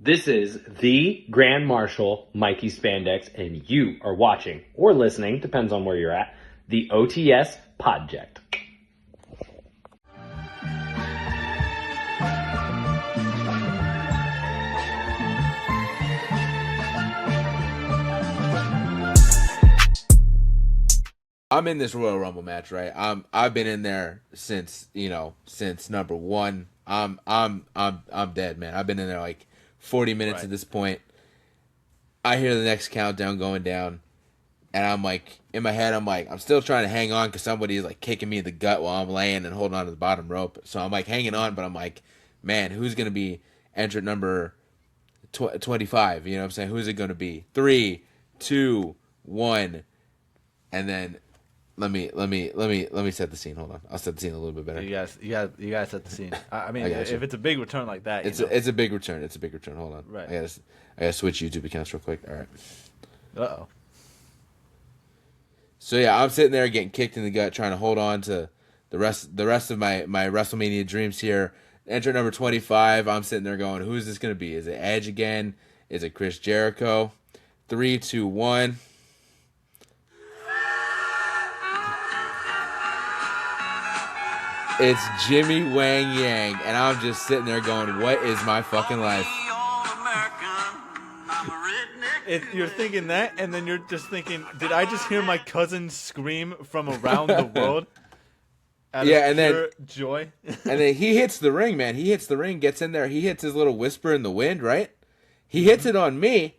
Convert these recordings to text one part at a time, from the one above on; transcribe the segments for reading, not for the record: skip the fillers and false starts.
This is the Grand Marshal, Mikey Spandex, and you are watching or listening, depends on where you're at, the OTS Podject. I'm in this Royal Rumble match, right? I've been in there since number one. I'm dead, man. I've been in there like 40 minutes at this point. I hear the next countdown going down, and I'm like, in my head, I'm like, I'm still trying to hang on because somebody is like kicking me in the gut while I'm laying and holding on to the bottom rope. So I'm like hanging on, but I'm like, man, who's gonna be entrant number 25? You know what I'm saying? Who's it gonna be? 3, 2, 1, and then. Let me set the scene. Hold on, I'll set the scene a little bit better. You guys set the scene. I mean, if it's a big return like that, it's a big return. It's a big return. Hold on. Right. I gotta switch YouTube accounts real quick. All right. Uh-oh. So yeah, I'm sitting there getting kicked in the gut, trying to hold on to the rest of my WrestleMania dreams here. Entrant number 25. I'm sitting there going, who's this gonna be? Is it Edge again? Is it Chris Jericho? 3, 2, 1. It's Jimmy Wang Yang, and I'm just sitting there going, what is my fucking life? You're thinking that, and then you're just thinking, did I just hear my cousin scream from around the world? And then joy. And then he hits the ring, man. He hits the ring, gets in there. He hits his little whisper in the wind, right? He hits it on me,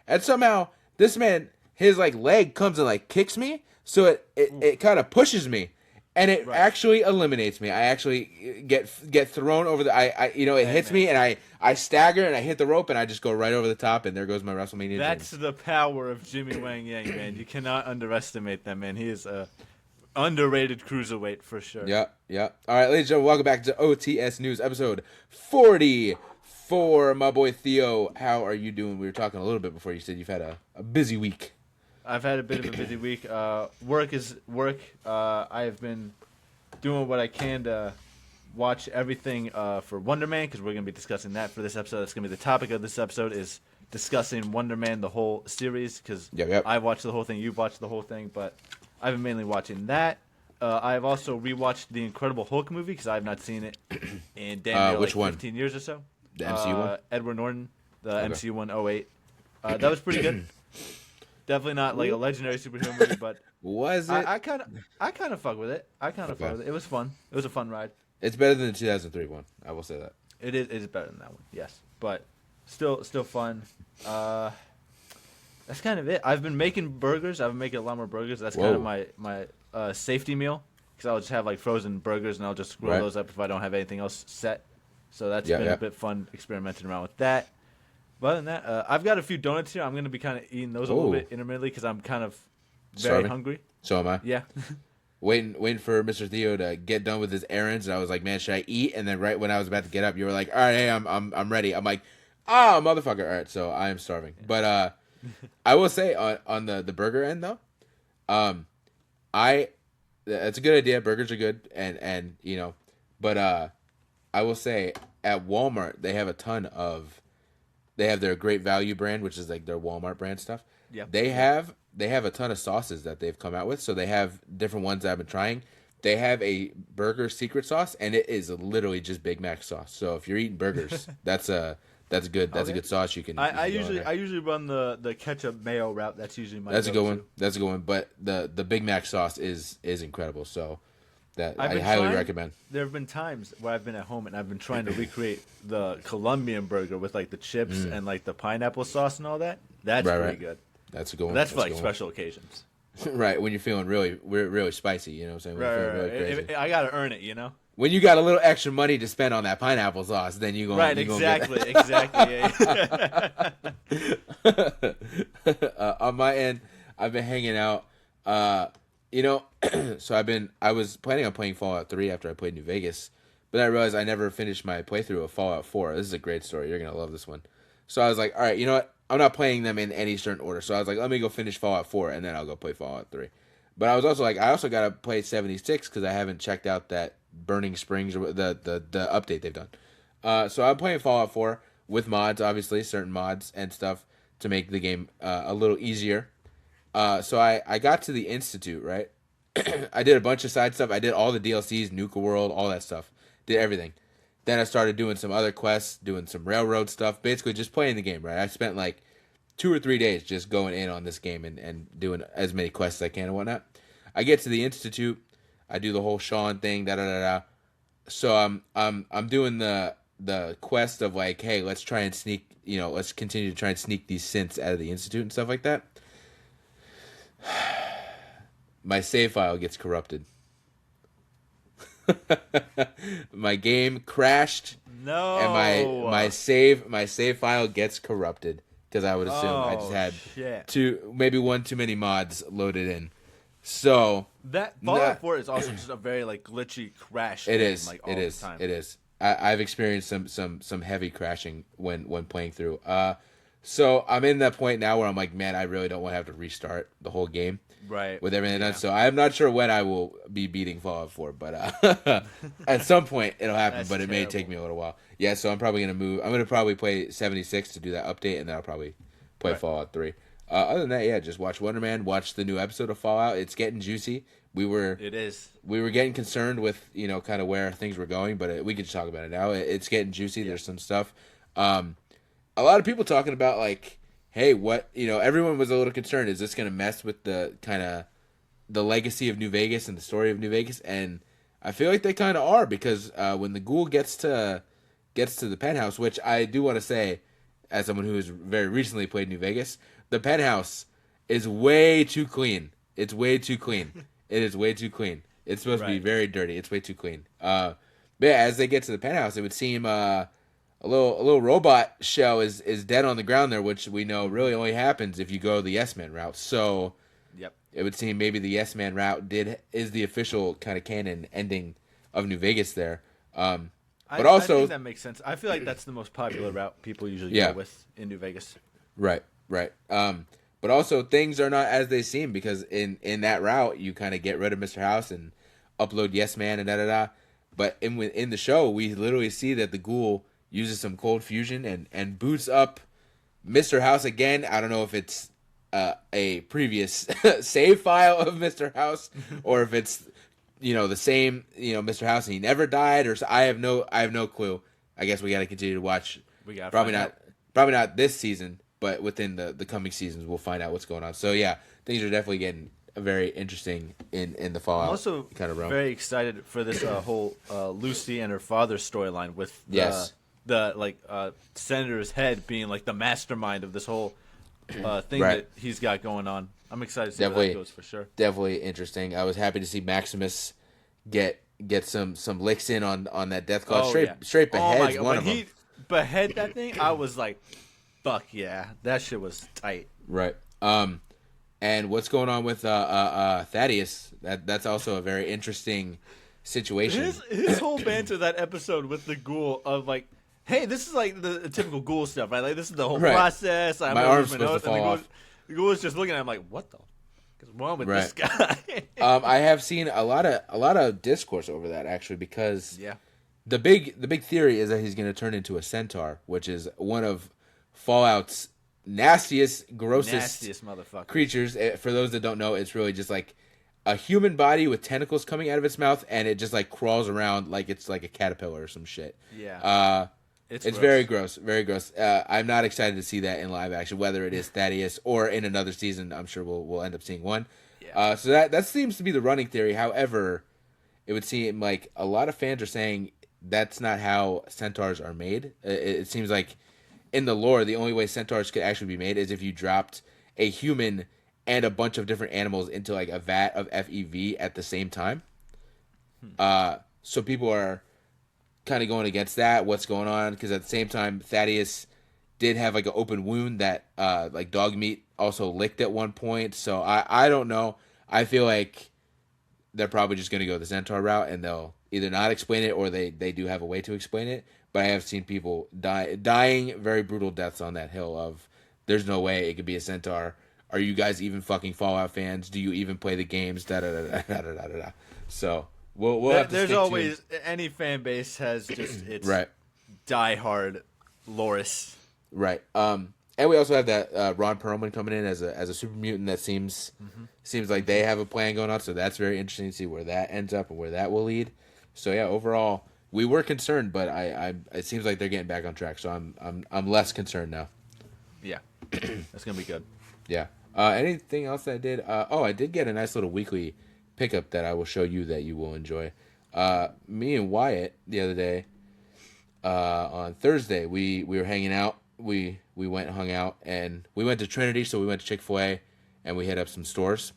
and somehow this man, his like leg comes and like kicks me, so it kind of pushes me. And it actually eliminates me. I actually get thrown over the. It hits me, and I stagger, and I hit the rope, and I just go right over the top, and there goes my WrestleMania. That's dreams. the power of Jimmy Wang Yang, man. You cannot underestimate that, man. He is a underrated cruiserweight for sure. Yeah. All right, ladies and gentlemen, welcome back to OTS News, episode 44. My boy Theo, how are you doing? We were talking a little bit before. You said you've had a busy week. I've had a bit of a busy week. Work is work. I have been doing what I can to watch everything for Wonderman, because we're going to be discussing that for this episode. That's going to be the topic of this episode, is discussing Wonderman, the whole series, because I watched the whole thing, you've watched the whole thing, but I've been mainly watching that. I've also rewatched the Incredible Hulk movie, because I have not seen it in damn near 15 years or so. The MCU one? Edward Norton, the MCU one, 08. That was pretty good. Definitely not like a legendary superhero movie, but was it? I kind of fuck with it. Fuck with it. It was fun. It was a fun ride. It's better than the 2003 one. I will say that. It is better than that one. Yes, but still fun. That's kind of it. I've been making burgers. I've been making a lot more burgers. That's kind of my safety meal, because I'll just have like frozen burgers, and I'll just grill those up if I don't have anything else set. So that's been a bit fun experimenting around with that. But other than that, I've got a few donuts here. I'm going to be kind of eating those a little bit intermittently, because I'm kind of very hungry. So am I. Yeah. waiting for Mr. Theo to get done with his errands, and I was like, man, should I eat? And then right when I was about to get up, you were like, all right, hey, I'm ready. I'm like, motherfucker. All right, so I am starving. But I will say on the burger end though, that's a good idea. Burgers are good, and but I will say at Walmart they have a ton of. They have their Great Value brand, which is like their Walmart brand stuff. Yeah. They have a ton of sauces that they've come out with. So they have different ones that I've been trying. They have a burger secret sauce, and it is literally just Big Mac sauce. So if you're eating burgers, that's a good sauce you can. I usually run the ketchup mayo route. That's usually my. That's a good one. That's a good one. But the Big Mac sauce is incredible. So. That I highly recommend. There have been times where I've been at home and I've been trying to recreate the Colombian burger with like the chips and like the pineapple sauce and all that. That's pretty good. That's a good one. That's for like special occasions. Right, when you're feeling really spicy, you know what I'm saying? Right. Really I gotta earn it, you know. When you got a little extra money to spend on that pineapple sauce, then you go exactly. Yeah. On my end, I've been hanging out. So I was planning on playing Fallout 3 after I played New Vegas, but then I realized I never finished my playthrough of Fallout 4. This is a great story. You're going to love this one. So I was like, all right, you know what? I'm not playing them in any certain order. So I was like, let me go finish Fallout 4, and then I'll go play Fallout 3. But I was also like, I also got to play 76 because I haven't checked out that Burning Springs, or the update they've done. So I'm playing Fallout 4. with mods, obviously, certain mods and stuff to make the game a little easier. So I got to the Institute, right? I did a bunch of side stuff. I did all the DLCs, Nuka World, all that stuff. Did everything. Then I started doing some other quests, doing some railroad stuff, basically just playing the game, right? I spent like 2 or 3 days just going in on this game and doing as many quests as I can and whatnot. I get to the Institute, I do the whole Sean thing, So I'm doing the quest of like, hey, let's try and sneak, let's continue to try and sneak these synths out of the Institute and stuff like that. My save file gets corrupted. My game crashed. No. And my save file gets corrupted because I would assume I just had maybe one too many mods loaded in. So that Fallout 4 is also just a very like glitchy crash. It is. Like, all it is. the time. It is. I've experienced some heavy crashing when playing through. So I'm in that point now where I'm like, man, I really don't want to have to restart the whole game. Right. With everything done. So I'm not sure when I will be beating Fallout 4, but at some point it'll happen, That's but it may take me a little while. Yeah, so I'm probably going to move. I'm going to probably play 76 to do that update, and then I'll probably play Fallout 3. Other than that, yeah, just watch Wonderman, watch the new episode of Fallout. It's getting juicy. It is. We were getting concerned with, kind of where things were going, but we could just talk about it now. It's getting juicy. Yeah. There's some stuff. A lot of people talking about, like, hey, what, everyone was a little concerned. Is this going to mess with the kind of the legacy of New Vegas and the story of New Vegas? And I feel like they kind of are, because when the ghoul gets to the penthouse, which I do want to say, as someone who has very recently played New Vegas, the penthouse is way too clean. It's way too clean. It is way too clean. It's supposed to be very dirty. It's way too clean. But yeah, as they get to the penthouse, it would seem a little robot shell is dead on the ground there, which we know really only happens if you go the Yes Man route. So it would seem maybe the Yes Man route is the official kind of canon ending of New Vegas there. But I think that makes sense. I feel like that's the most popular route people usually go with in New Vegas. Right. But also things are not as they seem, because in that route you kind of get rid of Mr. House and upload Yes Man and da. But in the show we literally see that the ghoul uses some cold fusion and boots up Mr. House again. I don't know if it's a previous save file of Mr. House or if it's the same Mr. House and he never died, or I have no clue. I guess we got to continue to watch. We got probably not this season, but within the coming seasons we'll find out what's going on. So yeah, things are definitely getting very interesting in the Fallout. I'm also kind of realm. Very excited for this whole Lucy and her father storyline with the senator's head being like the mastermind of this whole thing that he's got going on. I'm excited to see where that goes for sure. Definitely interesting. I was happy to see Maximus get some licks in on that death claw. Straight beheads one of them. When he behead that thing, I was like, fuck yeah, that shit was tight. Right. And what's going on with Thaddeus? That's also a very interesting situation. His whole banter that episode with the ghoul of like, hey, this is like the typical ghoul stuff, right? Like this is the whole process. My arm's supposed to fall off. The ghoul is just looking at him like, what the fuck is wrong with this guy? I have seen a lot of discourse over that actually, because the big theory is that he's going to turn into a centaur, which is one of Fallout's nastiest, grossest motherfucker creatures. For those that don't know, it's really just like a human body with tentacles coming out of its mouth, and it just like crawls around like it's like a caterpillar or some shit. It's very gross, very gross. I'm not excited to see that in live action, whether it is Thaddeus or in another season. I'm sure we'll end up seeing one. So that seems to be the running theory. However, it would seem like a lot of fans are saying that's not how centaurs are made. It seems like in the lore, the only way centaurs could actually be made is if you dropped a human and a bunch of different animals into like a vat of FEV at the same time. So people are kind of going against that. What's going on? Because at the same time, Thaddeus did have like an open wound that like dog meat also licked at one point. So I don't know. I feel like they're probably just going to go the centaur route, and they'll either not explain it or they do have a way to explain it. But I have seen people dying very brutal deaths on that hill of there's no way it could be a centaur. Are you guys even fucking Fallout fans? Do you even play the games? So we'll have to there's always any fan base has just its diehard Loris. Right. And we also have that Ron Perlman coming in as a super mutant. That seems like they have a plan going on. So that's very interesting to see where that ends up and where that will lead. So yeah, overall, we were concerned, but it seems like they're getting back on track. So I'm less concerned now. Yeah, that's gonna be good. Yeah. Anything else that I did? I did get a nice little weekly pickup that I will show you that you will enjoy. Me and Wyatt the other day, on Thursday, we were hanging out. We went and hung out, and we went to Trinity, so we went to Chick-fil-A, and we hit up some stores.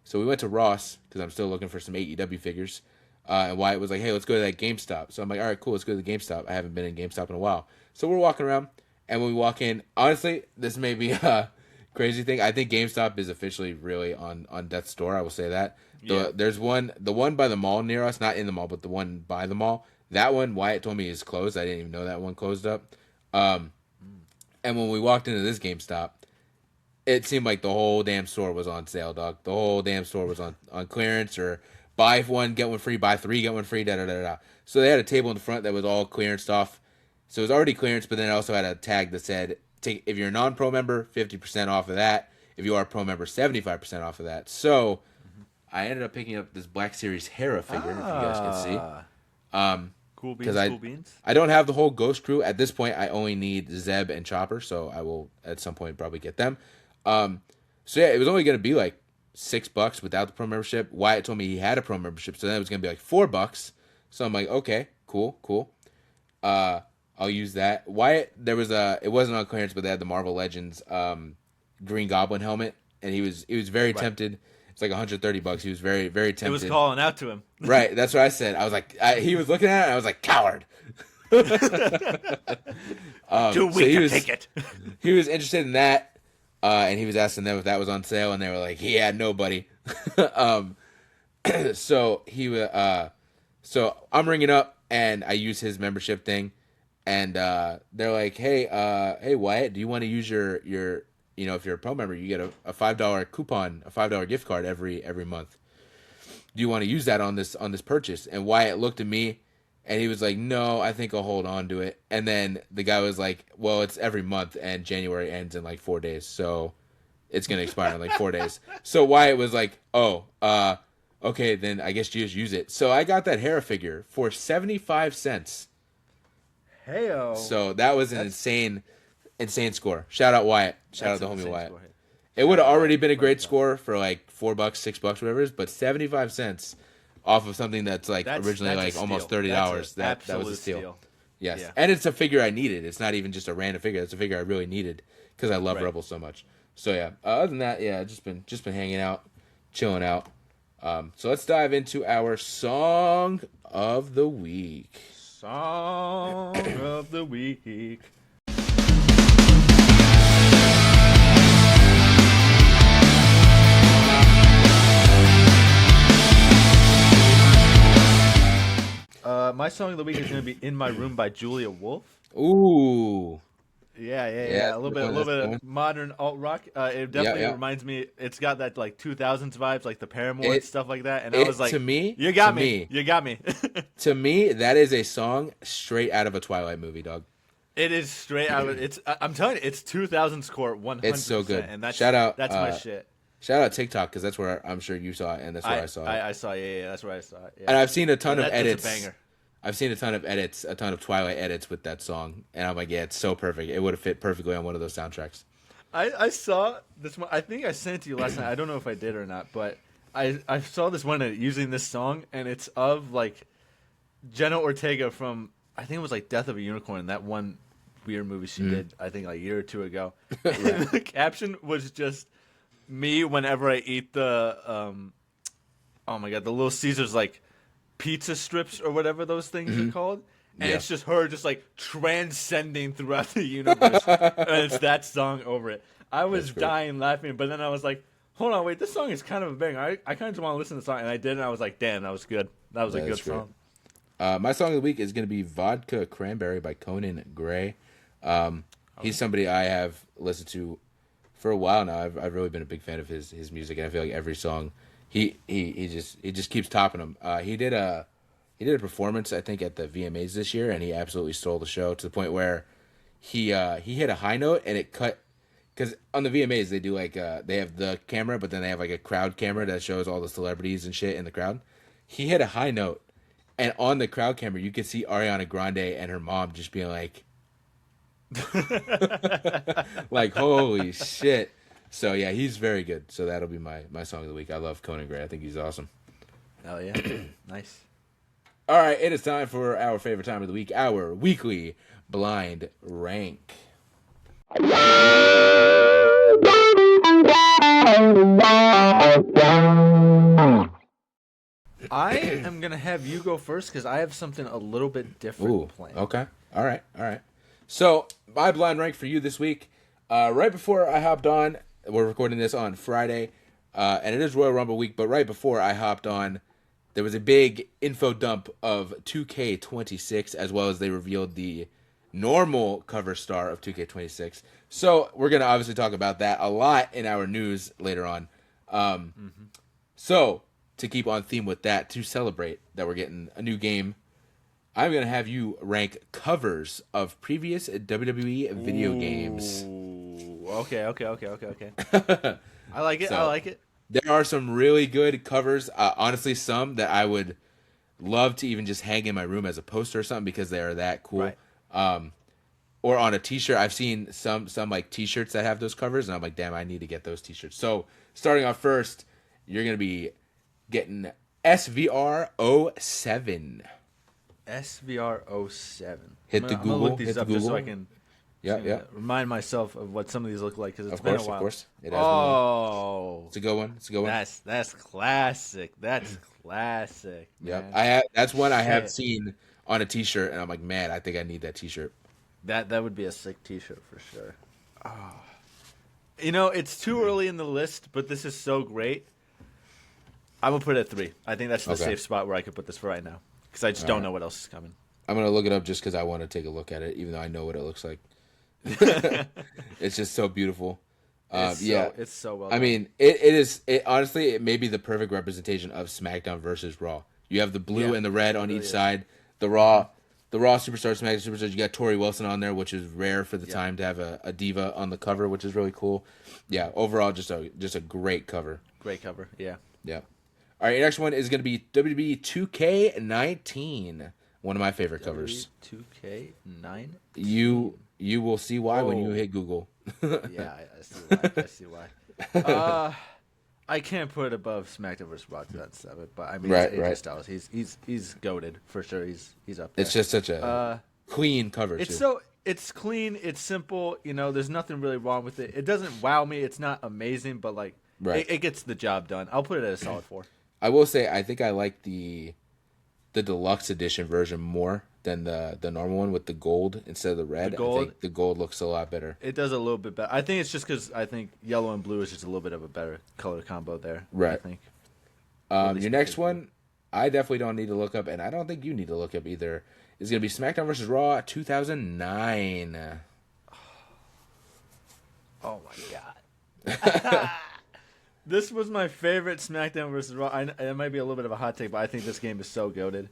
So we went to Ross, because I'm still looking for some AEW figures. And Wyatt was like, hey, let's go to that GameStop. So I'm like, all right, cool, let's go to the GameStop. I haven't been in GameStop in a while. So we're walking around, and when we walk in, honestly, this may be a crazy thing. I think GameStop is officially really on death's door. I will say that. Yeah. There's the one by the mall near us, not in the mall, but the one by the mall. That one, Wyatt told me is closed. I didn't even know that one closed up. And when we walked into this GameStop, it seemed like the whole damn store was on sale, dog. The whole damn store was on clearance, or buy one, get one free, buy three, get one free, da-da-da-da. So they had a table in the front that was all clearance stuff. So it was already clearance, but then it also had a tag that said, if you're a non-pro member, 50% off of that. If you are a pro member, 75% off of that. So I ended up picking up this Black Series Hera figure, if you guys can see. Cool beans, cool beans. I don't have the whole Ghost crew. At this point, I only need Zeb and Chopper, so I will, at some point, probably get them. So yeah, it was only going to be like $6 without the pro membership. Wyatt told me he had a pro membership, so then it was going to be like $4. So I'm like, okay, cool. I'll use that. Wyatt, it wasn't on clearance, but they had the Marvel Legends Green Goblin helmet, and he was very tempted. It's like $130. He was very, very tempted. It was calling out to him. Right, that's what I said. I was like, he was looking at it, and I was like, coward. Too weak to take it. He was interested in that, and he was asking them if that was on sale, and they were like, yeah, no, buddy. So I'm ringing up, and I use his membership thing, and they're like, hey, Wyatt, do you want to use your if you're a pro member, you get a $5 coupon, a $5 gift card every month. Do you want to use that on this purchase? And Wyatt looked at me, and he was like, no, I think I'll hold on to it. And then the guy was like, well, it's every month, and January ends in like 4 days, so it's going to expire in like 4 days. So Wyatt was like, okay, then I guess you just use it. So I got that Hera figure for 75 cents. Heyo. So that was an insane score. Shout out Wyatt. Shout out the homie Wyatt. Score. It would have already been a great score for like $4, $6, whatever it is, but 75 cents off of something that's like originally like almost $30. That was a steal. Yes. Yeah. And it's a figure I needed. It's not even just a random figure. It's a figure I really needed because I love Rebel so much. So yeah. Other than that, yeah, just been hanging out, chilling out. So let's dive into our song of the week. Song of the week. My song of the week is going to be "In My Room" by Julia Wolf. Ooh. Yeah. A little bit of modern alt rock. It definitely reminds me. It's got that like 2000s vibes, like the Paramore and stuff like that. And I was like, you got me. To me, that is a song straight out of a Twilight movie, dog. It is straight out of it. I'm telling you, it's 2000s core 100%. It's so good. And that's my shit. Shout out TikTok, because that's where I'm sure you saw it, and that's where I saw it. I saw it. Yeah, that's where I saw it. Yeah. And I've seen a ton of edits. That's a banger. I've seen a ton of Twilight edits with that song, and I'm like, yeah, it's so perfect. It would have fit perfectly on one of those soundtracks. I saw this one. I think I sent it to you last night. I don't know if I did or not, but I saw this one using this song, and it's of like Jenna Ortega from, I think it was like Death of a Unicorn, that one weird movie she did, I think like a year or two ago. And the caption was just me whenever I eat the oh my god, the Little Caesars like pizza strips or whatever those things are called, and it's just her just like transcending throughout the universe, and it's that song over it. I was dying laughing, but then I was like, hold on, wait, this song is kind of a banger. I kind of just want to listen to the song, and I did, and I was like, damn, that was good. That was a good song. My song of the week is going to be Vodka Cranberry by Conan Gray. He's somebody I have listened to for a while now. I've really been a big fan of his music, and I feel like every song he just keeps topping them. He did a performance, I think, at the VMAs this year, and he absolutely stole the show to the point where he hit a high note and it cut. Because on the VMAs they do like they have the camera, but then they have like a crowd camera that shows all the celebrities and shit in the crowd. He hit a high note, and on the crowd camera you could see Ariana Grande and her mom just being like, like holy shit. So yeah, he's very good. So that'll be my song of the week. I love Conan Gray. I think he's awesome. Hell yeah, nice. All right, it is time for our favorite time of the week, our weekly blind rank. I am gonna have you go first because I have something a little bit different planned. Okay. All right. So my blind rank for you this week, right before I hopped on, we're recording this on Friday, and it is Royal Rumble week. But right before I hopped on, there was a big info dump of 2K26, as well as they revealed the normal cover star of 2K26. So we're gonna obviously talk about that a lot in our news later on. So to keep on theme with that, to celebrate that we're getting a new game, I'm going to have you rank covers of previous WWE video games. Okay. I like it. There are some really good covers. Honestly, some that I would love to even just hang in my room as a poster or something because they are that cool. Right. Or on a t-shirt. I've seen some like t-shirts that have those covers, and I'm like, damn, I need to get those t-shirts. So starting off first, you're going to be getting SVR 07. SVR 07. Hit the Google. I'm gonna look these up just so I can remind myself of what some of these look like because it's been a while. Of course. It has been. It's a good one. That's classic. That's classic. Yeah, that's one I have seen on a t-shirt, and I'm like, man, I think I need that t-shirt. That would be a sick t-shirt for sure. Oh. You know, it's too early in the list, but this is so great. I'm going to put it at 3. I think that's the safe spot where I could put this for right now. Because I just don't know what else is coming. I'm going to look it up just because I want to take a look at it, even though I know what it looks like. It's just so beautiful. It's so well done. I mean, it honestly, it may be the perfect representation of SmackDown versus Raw. You have the blue and the red on each side. The Raw Superstar, SmackDown Superstars, you got Tori Wilson on there, which is rare for the time to have a diva on the cover, which is really cool. Yeah, overall, just a great cover. Great cover, yeah. Yeah. All right, your next one is going to be WWE 2K19, one of my favorite covers. 2K19? You will see why when you hit Google. Yeah, I see why. I can't put it above SmackDown vs. Raw 2007, but I mean, it's AJ Styles. He's goated for sure. He's up there. It's just such a clean cover. It's clean. It's simple. You know, there's nothing really wrong with it. It doesn't wow me. It's not amazing, but like it gets the job done. I'll put it at a solid 4. I will say I think I like the deluxe edition version more than the normal one with the gold instead of the red. I think the gold looks a lot better. It does a little bit better. I think it's just because I think yellow and blue is just a little bit of a better color combo there. Right. I think. Your next one, I definitely don't need to look up, and I don't think you need to look up either. Is going to be SmackDown vs. Raw 2009. Oh my god. This was my favorite SmackDown vs. Raw. It might be a little bit of a hot take, but I think this game is so goated.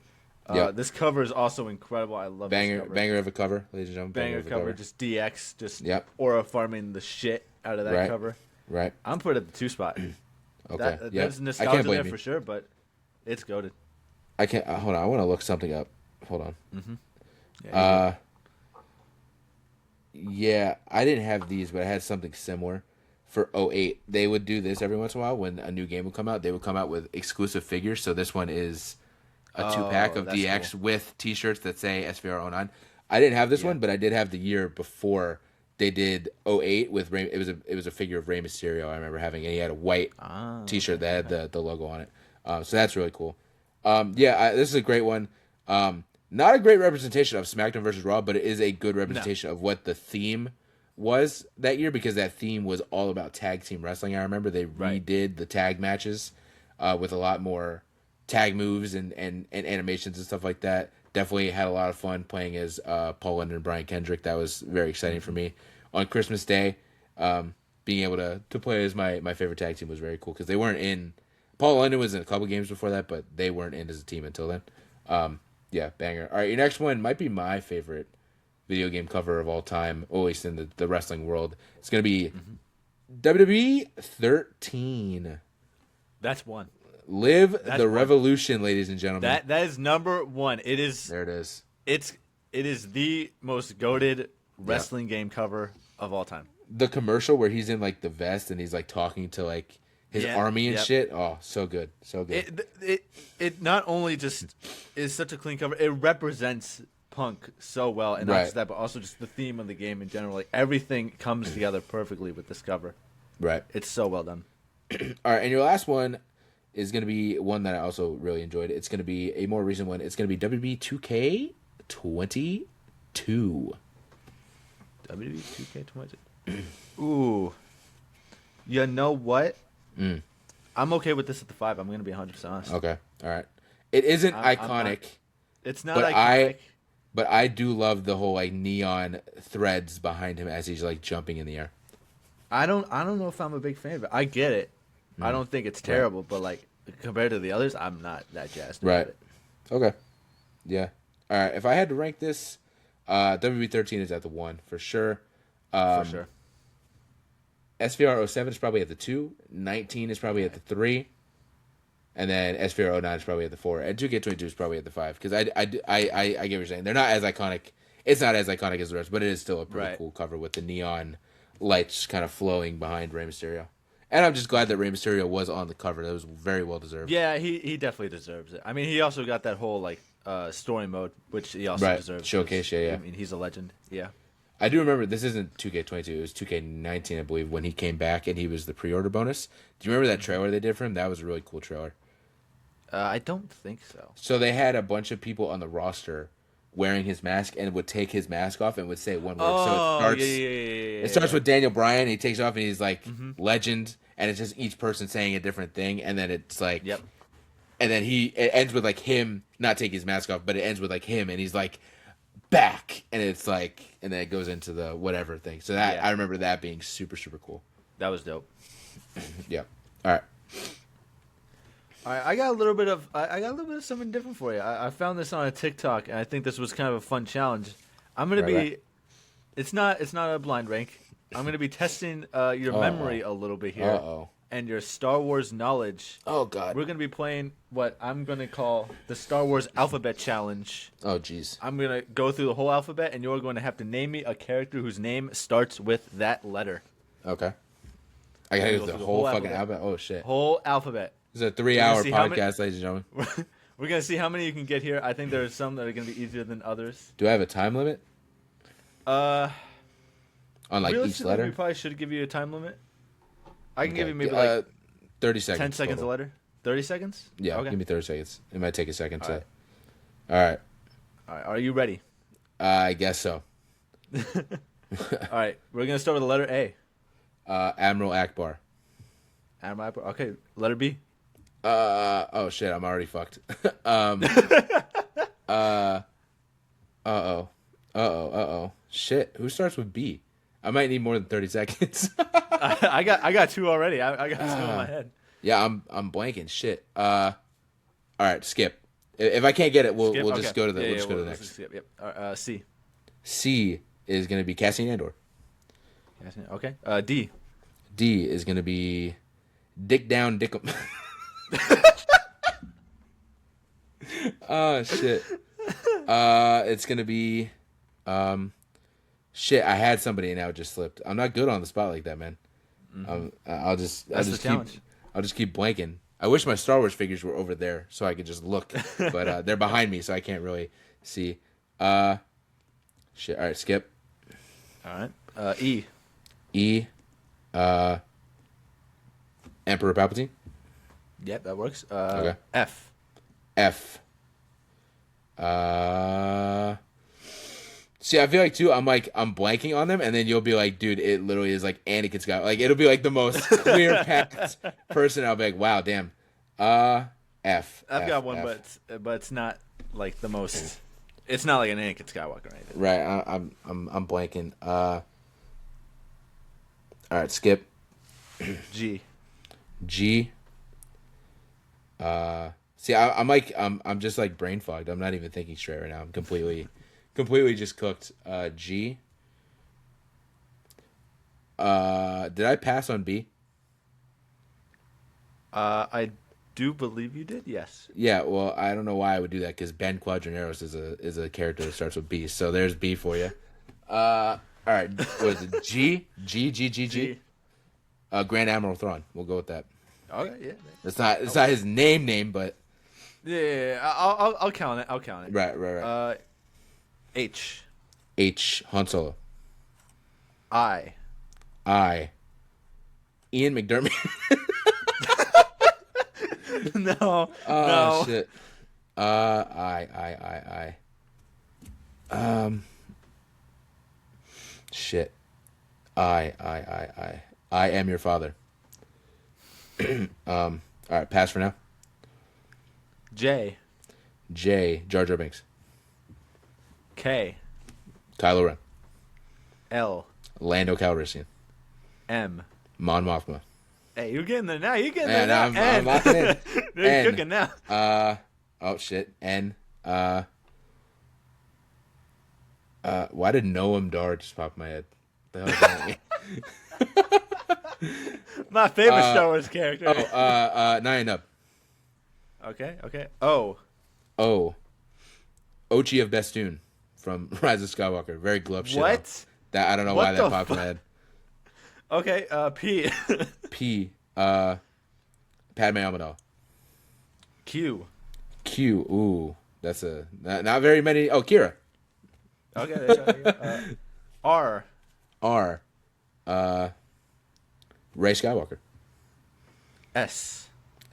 This cover is also incredible. I love this cover. Banger of a cover, ladies and gentlemen. Banger cover, just DX, aura farming the shit out of that cover. Right. I'm put at the 2 spot. Okay. There's nostalgia there for sure, but it's goated. I can't. Hold on. I want to look something up. Hold on. Mm-hmm. Yeah, I didn't have these, but I had something similar. For 08, they would do this every once in a while when a new game would come out. They would come out with exclusive figures. So this one is a 2-pack of DX with T-shirts that say SVR09. I didn't have this one, but I did have the year before they did 08 with Rey. It was a figure of Rey Mysterio. I remember having it. He had a white T-shirt that had the logo on it. So that's really cool. This is a great one. Not a great representation of SmackDown versus Raw, but it is a good representation of what the theme was that year, because that theme was all about tag team wrestling. I remember they redid the tag matches with a lot more tag moves and animations and stuff like that. Definitely had a lot of fun playing as Paul London and Brian Kendrick. That was very exciting for me. On Christmas Day, being able to play as my favorite tag team was very cool, because they weren't in. Paul London was in a couple games before that, but they weren't in as a team until then. Banger. All right, your next one might be my favorite video game cover of all time, at least in the wrestling world. It's going to be WWE 13. That's one. Live That's the one. revolution, ladies and gentlemen. That is number one. It is. There it is. It is the most goated wrestling game cover of all time. The commercial where he's in like the vest and he's like talking to like his army and shit. Oh, so good, so good. It not only just is such a clean cover, it represents Punk so well, and not just that, but also just the theme of the game in general. Like everything comes together perfectly with this cover. Right. It's so well done. All right, and your last one is going to be one that I also really enjoyed. It's going to be a more recent one. It's going to be WWE 2K22. WWE 2K22. Ooh. You know what? I'm okay with this at the 5. I'm going to be 100% honest. Okay. All right. It isn't iconic. It's not but iconic. But I do love the whole like neon threads behind him as he's like jumping in the air. I don't know if I'm a big fan of it. I get it. I don't think it's terrible, but like compared to the others, I'm not that jazzed about it. Okay. Yeah. All right. If I had to rank this, WWE 13 is at the 1 for sure. For sure. SVR 07 is probably at the 2. 19 is probably at the 3. And then SVR 09 is probably at the 4. And 2K22 is probably at the 5. Because I get what you're saying. They're not as iconic. It's not as iconic as the rest, but it is still a pretty cool cover with the neon lights kind of flowing behind Rey Mysterio. And I'm just glad that Rey Mysterio was on the cover. That was very well deserved. Yeah, he definitely deserves it. I mean, he also got that whole like story mode, which he also deserves. Showcase, yeah. I mean, he's a legend. Yeah. I do remember this isn't 2K22. It was 2K19, I believe, when he came back and he was the pre-order bonus. Do you remember that trailer they did for him? That was a really cool trailer. I don't think so. So they had a bunch of people on the roster wearing his mask and would take his mask off and would say one word. So it starts with Daniel Bryan. And he takes off and he's like legend, and it's just each person saying a different thing, and then it's like and then it ends with like him not taking his mask off, but it ends with like him and he's like back, and it's like, and then it goes into the whatever thing. So that I remember that being super super cool. That was dope. Yeah. All right. All right, I got a little bit of something different for you. I found this on a TikTok, and I think this was kind of a fun challenge. I'm gonna be. It's not a blind rank. I'm gonna be testing your memory a little bit here, and your Star Wars knowledge. Oh God. We're gonna be playing what I'm gonna call the Star Wars Alphabet Challenge. Oh jeez. I'm gonna go through the whole alphabet, and you're going to have to name me a character whose name starts with that letter. Okay. I gotta go through the whole fucking alphabet. Oh shit. Whole alphabet. This is a 3-hour podcast, ladies and gentlemen. We're going to see how many you can get here. I think there are some that are going to be easier than others. Do I have a time limit? On like each letter? We probably should give you a time limit. I can give you maybe like 30 seconds. 10 seconds total. a letter? 30 seconds? Yeah, okay. Give me 30 seconds. It might take a second. All right. Are you ready? I guess so. All right. We're going to start with the letter A. Admiral Akbar. Admiral Akbar. Okay. Letter B. Oh shit, I'm already fucked. Shit, who starts with B? I might need more than 30 seconds. I got 2 already. I got 2 in my head. Yeah, I'm blanking. Shit. All right, skip. If I can't get it, we'll just go to the go to the next. Skip. Yep. C. C is gonna be Cassian Andor. Okay. D. D is gonna be Dick Down Dickum. Oh shit. It's gonna be shit. I had somebody and now it just slipped. I'm not good on the spot like that, man. I'll just keep blanking. I wish my Star Wars figures were over there so I could just look, but they're behind me, so I can't really see. Shit. All right, skip. All right. E. E. Emperor Palpatine. Yep, that works. Okay. F. F. See, I feel like too. I'm blanking on them, and then you'll be like, "Dude, it literally is like Anakin Skywalker." Like it'll be like the most clear path person. I'll be like, "Wow, damn." F. I've got one, but it's not like the most. It's not like an Anakin Skywalker or anything. Right. I'm blanking. All right, skip. G. G. See, I'm just like brain fogged. I'm not even thinking straight right now. I'm completely completely just cooked. G. Did I pass on B? I do believe you did. Yes. Yeah. Well, I don't know why I would do that because Ben Quadraneros is a character that starts with B. So there's B for you. All right. What is it? G. G. Grand Admiral Thrawn. We'll go with that. Okay. Yeah. It's not his name, but Yeah. I'll count it. right. H. Han Solo. I. Ian McDermott. No. Oh no. shit. Shit. I am your father. All right, pass for now. J. Jar Jar Binks. K. Kylo Ren. L. Lando Calrissian. M. Mon Mothma. Hey, you're getting there now. You're getting Yeah, there now now. I'm locking in. You're N. cooking now. Oh shit. N. Why did Noam Dar just pop in my head? The hell is that? My favorite Star Wars character. Nine up. Okay. O. Ochi of Bestoon from Rise of Skywalker. Very glove shit. What? That I don't know What why that the popped in my head. Okay. P. P. Padme Amidala. Q. Ooh, that's not very many. Oh, Kira. Okay. That's right. R. Rey Skywalker. S.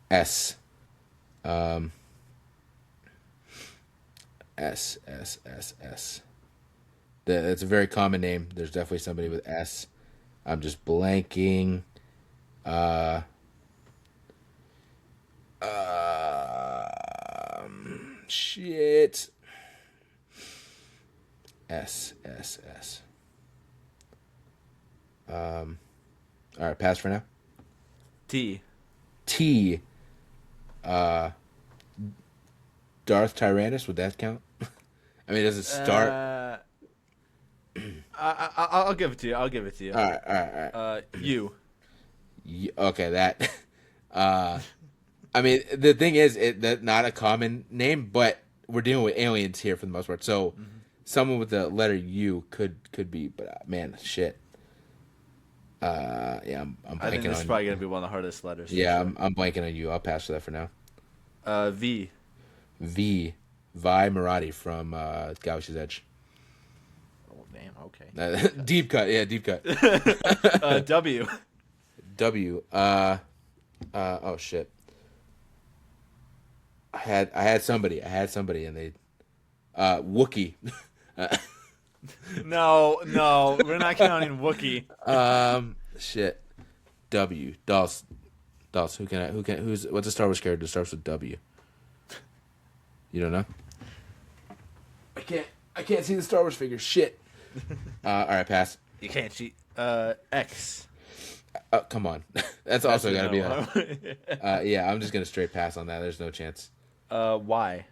S. That's a very common name. There's definitely somebody with S. I'm just blanking. Shit. S. All right, pass for now. T. Darth Tyrannus, would that count? I mean, does it start? I'll give it to you. All right. U. Okay, that. I mean, the thing is, that's not a common name, but we're dealing with aliens here for the most part. So, someone with the letter U could be, but man, shit. Yeah, I'm blanking I think this on. is probably gonna be one of the hardest letters. Yeah, sure. I'm blanking on you. I'll pass for that for now. V. Vi Marathi from Galaxy's Edge. Oh damn. Okay. Deep cut. Yeah, deep cut. W. Oh shit. I had somebody and they Wookiee. No, we're not counting Wookiee. Shit. W. Dals. What's a Star Wars character that starts with W? You don't know? I can't see the Star Wars figure. Shit. All right, pass. You can't cheat. X. Come on. That's also gotta be a. Yeah, I'm just gonna straight pass on that. There's no chance. Y.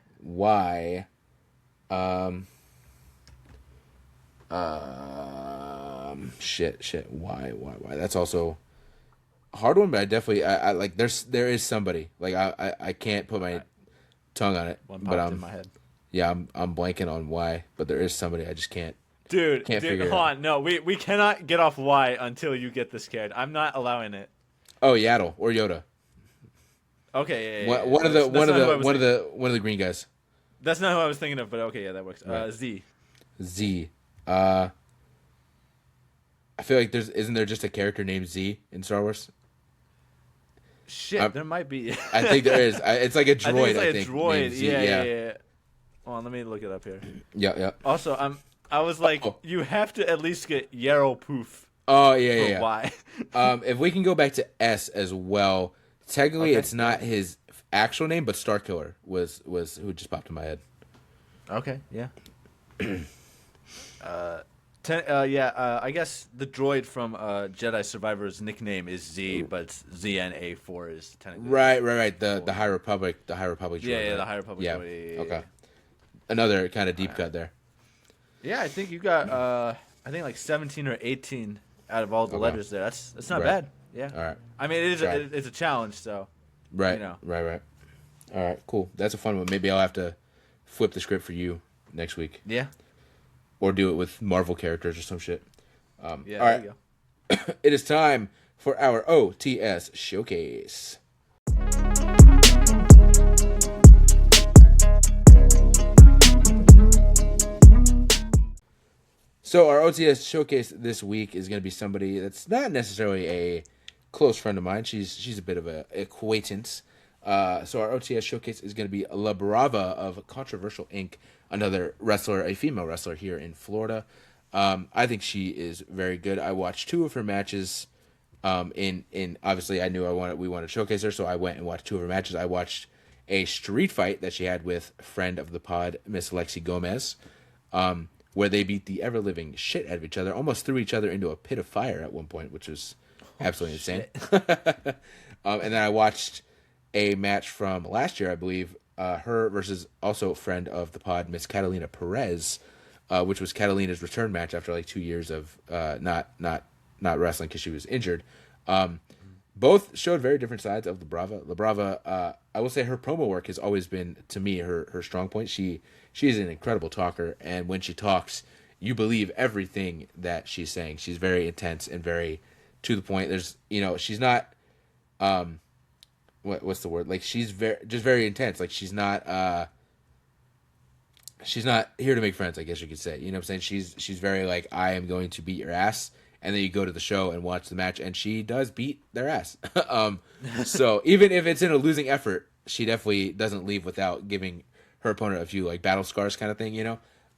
Shit. Why? That's also a hard one, but I definitely I like. There is somebody like I can't put my tongue on it, One but popped in my head. Yeah, I'm blanking on why, but there is somebody I just can't. Dude, figure hold on. No, we cannot get off Y until you get this character. I'm not allowing it. Oh, Yaddle or Yoda. Okay, yeah. One of the green guys. That's not who I was thinking of, but okay, yeah, that works. Right. Z. I feel like isn't there just a character named Z in Star Wars? Shit, there might be. I think there is. It's like a droid. I think it's like a droid. named Z. Yeah. Hold on, let me look it up here. Yeah. Also, I was like, you have to at least get Yarrow Poof. Oh yeah. Why? If we can go back to S as well, technically it's not his actual name, but Starkiller was who just popped in my head. Okay, yeah. I guess the droid from Jedi Survivor's nickname is Z, but ZNA4 is technically right. The High Republic droid. Yeah, right? the High Republic droid. Okay. Another kind of deep cut there. Yeah, I think you got I think like 17 or 18 out of all the Okay. letters there. That's not Right. bad. Yeah. All right. I mean, Right. it's a challenge, so Right. you know. Right. All right. Cool. That's a fun one. Maybe I'll have to flip the script for you next week, Yeah. or do it with Marvel characters or some shit. Yeah. All There right. you go. It is time for our OTS showcase. So our OTS showcase this week is going to be somebody that's not necessarily a close friend of mine. She's a bit of an acquaintance. So our OTS showcase is going to be La Brava of Controversial Inc., another wrestler, a female wrestler here in Florida. I think she is very good. I watched 2 of her matches. In obviously I knew we wanted to showcase her, so I went and watched 2 of her matches. I watched a street fight that she had with friend of the pod, Miss Lexi Gomez, where they beat the ever living shit out of each other, almost threw each other into a pit of fire at one point, which was absolutely insane. And then I watched a match from last year, I believe, her versus also a friend of the pod, Miss Catalina Perez, which was Catalina's return match after like 2 years of not wrestling because she was injured. Both showed very different sides of La Brava. La Brava, I will say her promo work has always been, to me, her strong point. She's an incredible talker, and when she talks, you believe everything that she's saying. She's very intense and very to the point. There's, she's not, what's the word? Like, she's very intense. Like, she's not here to make friends, I guess you could say. You know what I'm saying? She's very like, I am going to beat your ass. And then you go to the show and watch the match, and she does beat their ass. So even if it's in a losing effort, she definitely doesn't leave without giving her opponent a few like battle scars, kind of thing,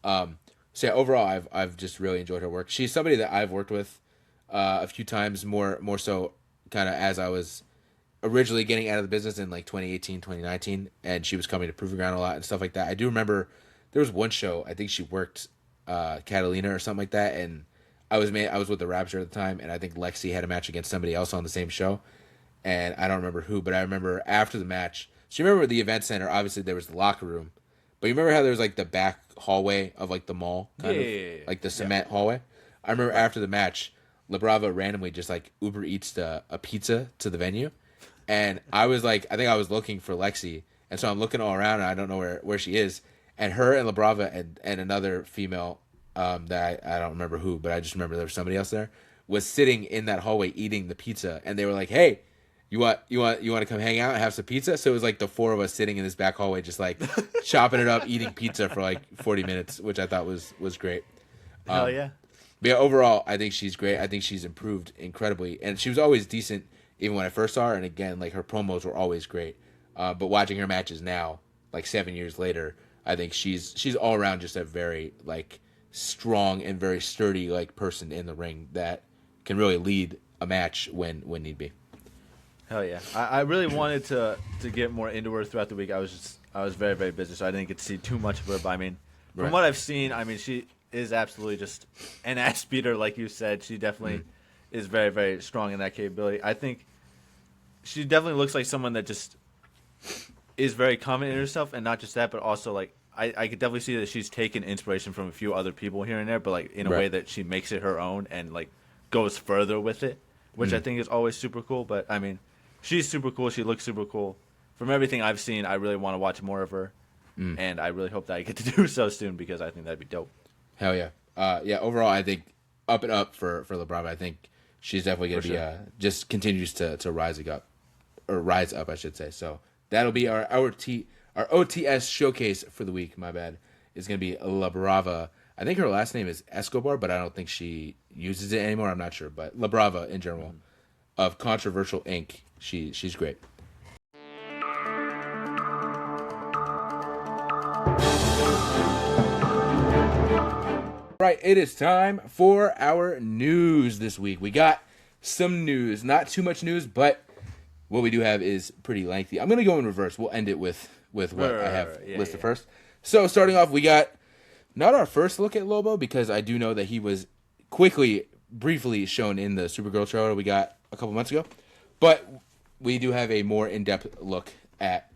So yeah, overall, I've just really enjoyed her work. She's somebody that I've worked with a few times, more so kind of as I was originally getting out of the business in like 2018, 2019, and she was coming to Proving Ground a lot and stuff like that. I do remember there was one show, I think she worked Catalina or something like that, and I was with the Rapture at the time, and I think Lexi had a match against somebody else on the same show, and I don't remember who, but I remember after the match. So you remember the event center? Obviously, there was the locker room, but you remember how there was like the back hallway of like the mall, like the cement hallway. I remember after the match, La Brava randomly just like Uber Eats a pizza to the venue, and I was like, I think I was looking for Lexi, and so I'm looking all around, and I don't know where she is, and her and La Brava and another female. That I don't remember who, but I just remember there was somebody else there, was sitting in that hallway eating the pizza, and they were like, "Hey, you want to come hang out and have some pizza?" So it was like the 4 of us sitting in this back hallway, just like chopping it up, eating pizza for like 40 minutes, which I thought was great. Hell yeah. But yeah, overall, I think she's great. I think she's improved incredibly, and she was always decent even when I first saw her. And again, like her promos were always great. But watching her matches now, like 7 years later, I think she's all around just a very like strong and very sturdy like person in the ring that can really lead a match when need be. Hell yeah. I really wanted to get more into her throughout the week. I was very, very busy, so I didn't get to see too much of her. But I mean, from what I've seen, I mean, she is absolutely just an ass beater, like you said. She definitely is very, very strong in that capability. I think she definitely looks like someone that just is very confident in herself, and not just that, but also like I could definitely see that she's taken inspiration from a few other people here and there, but like in a way that she makes it her own and like goes further with it, which I think is always super cool. But I mean, she's super cool. She looks super cool. From everything I've seen, I really want to watch more of her, and I really hope that I get to do so soon because I think that'd be dope. Hell yeah. Yeah, overall, I think up and up for La Brava. I think she's definitely going to be just continues to rise up, I should say. So that'll be our OTS showcase for the week, my bad, is going to be La Brava. I think her last name is Escobar, but I don't think she uses it anymore. I'm not sure. But La Brava, in general, of Controversial Inc., she's great. Right, it is time for our news this week. We got some news. Not too much news, but what we do have is pretty lengthy. I'm going to go in reverse. We'll end it with what I have listed first. So starting off, we got not our first look at Lobo, because I do know that he was briefly shown in the Supergirl trailer we got a couple months ago. But we do have a more in-depth look at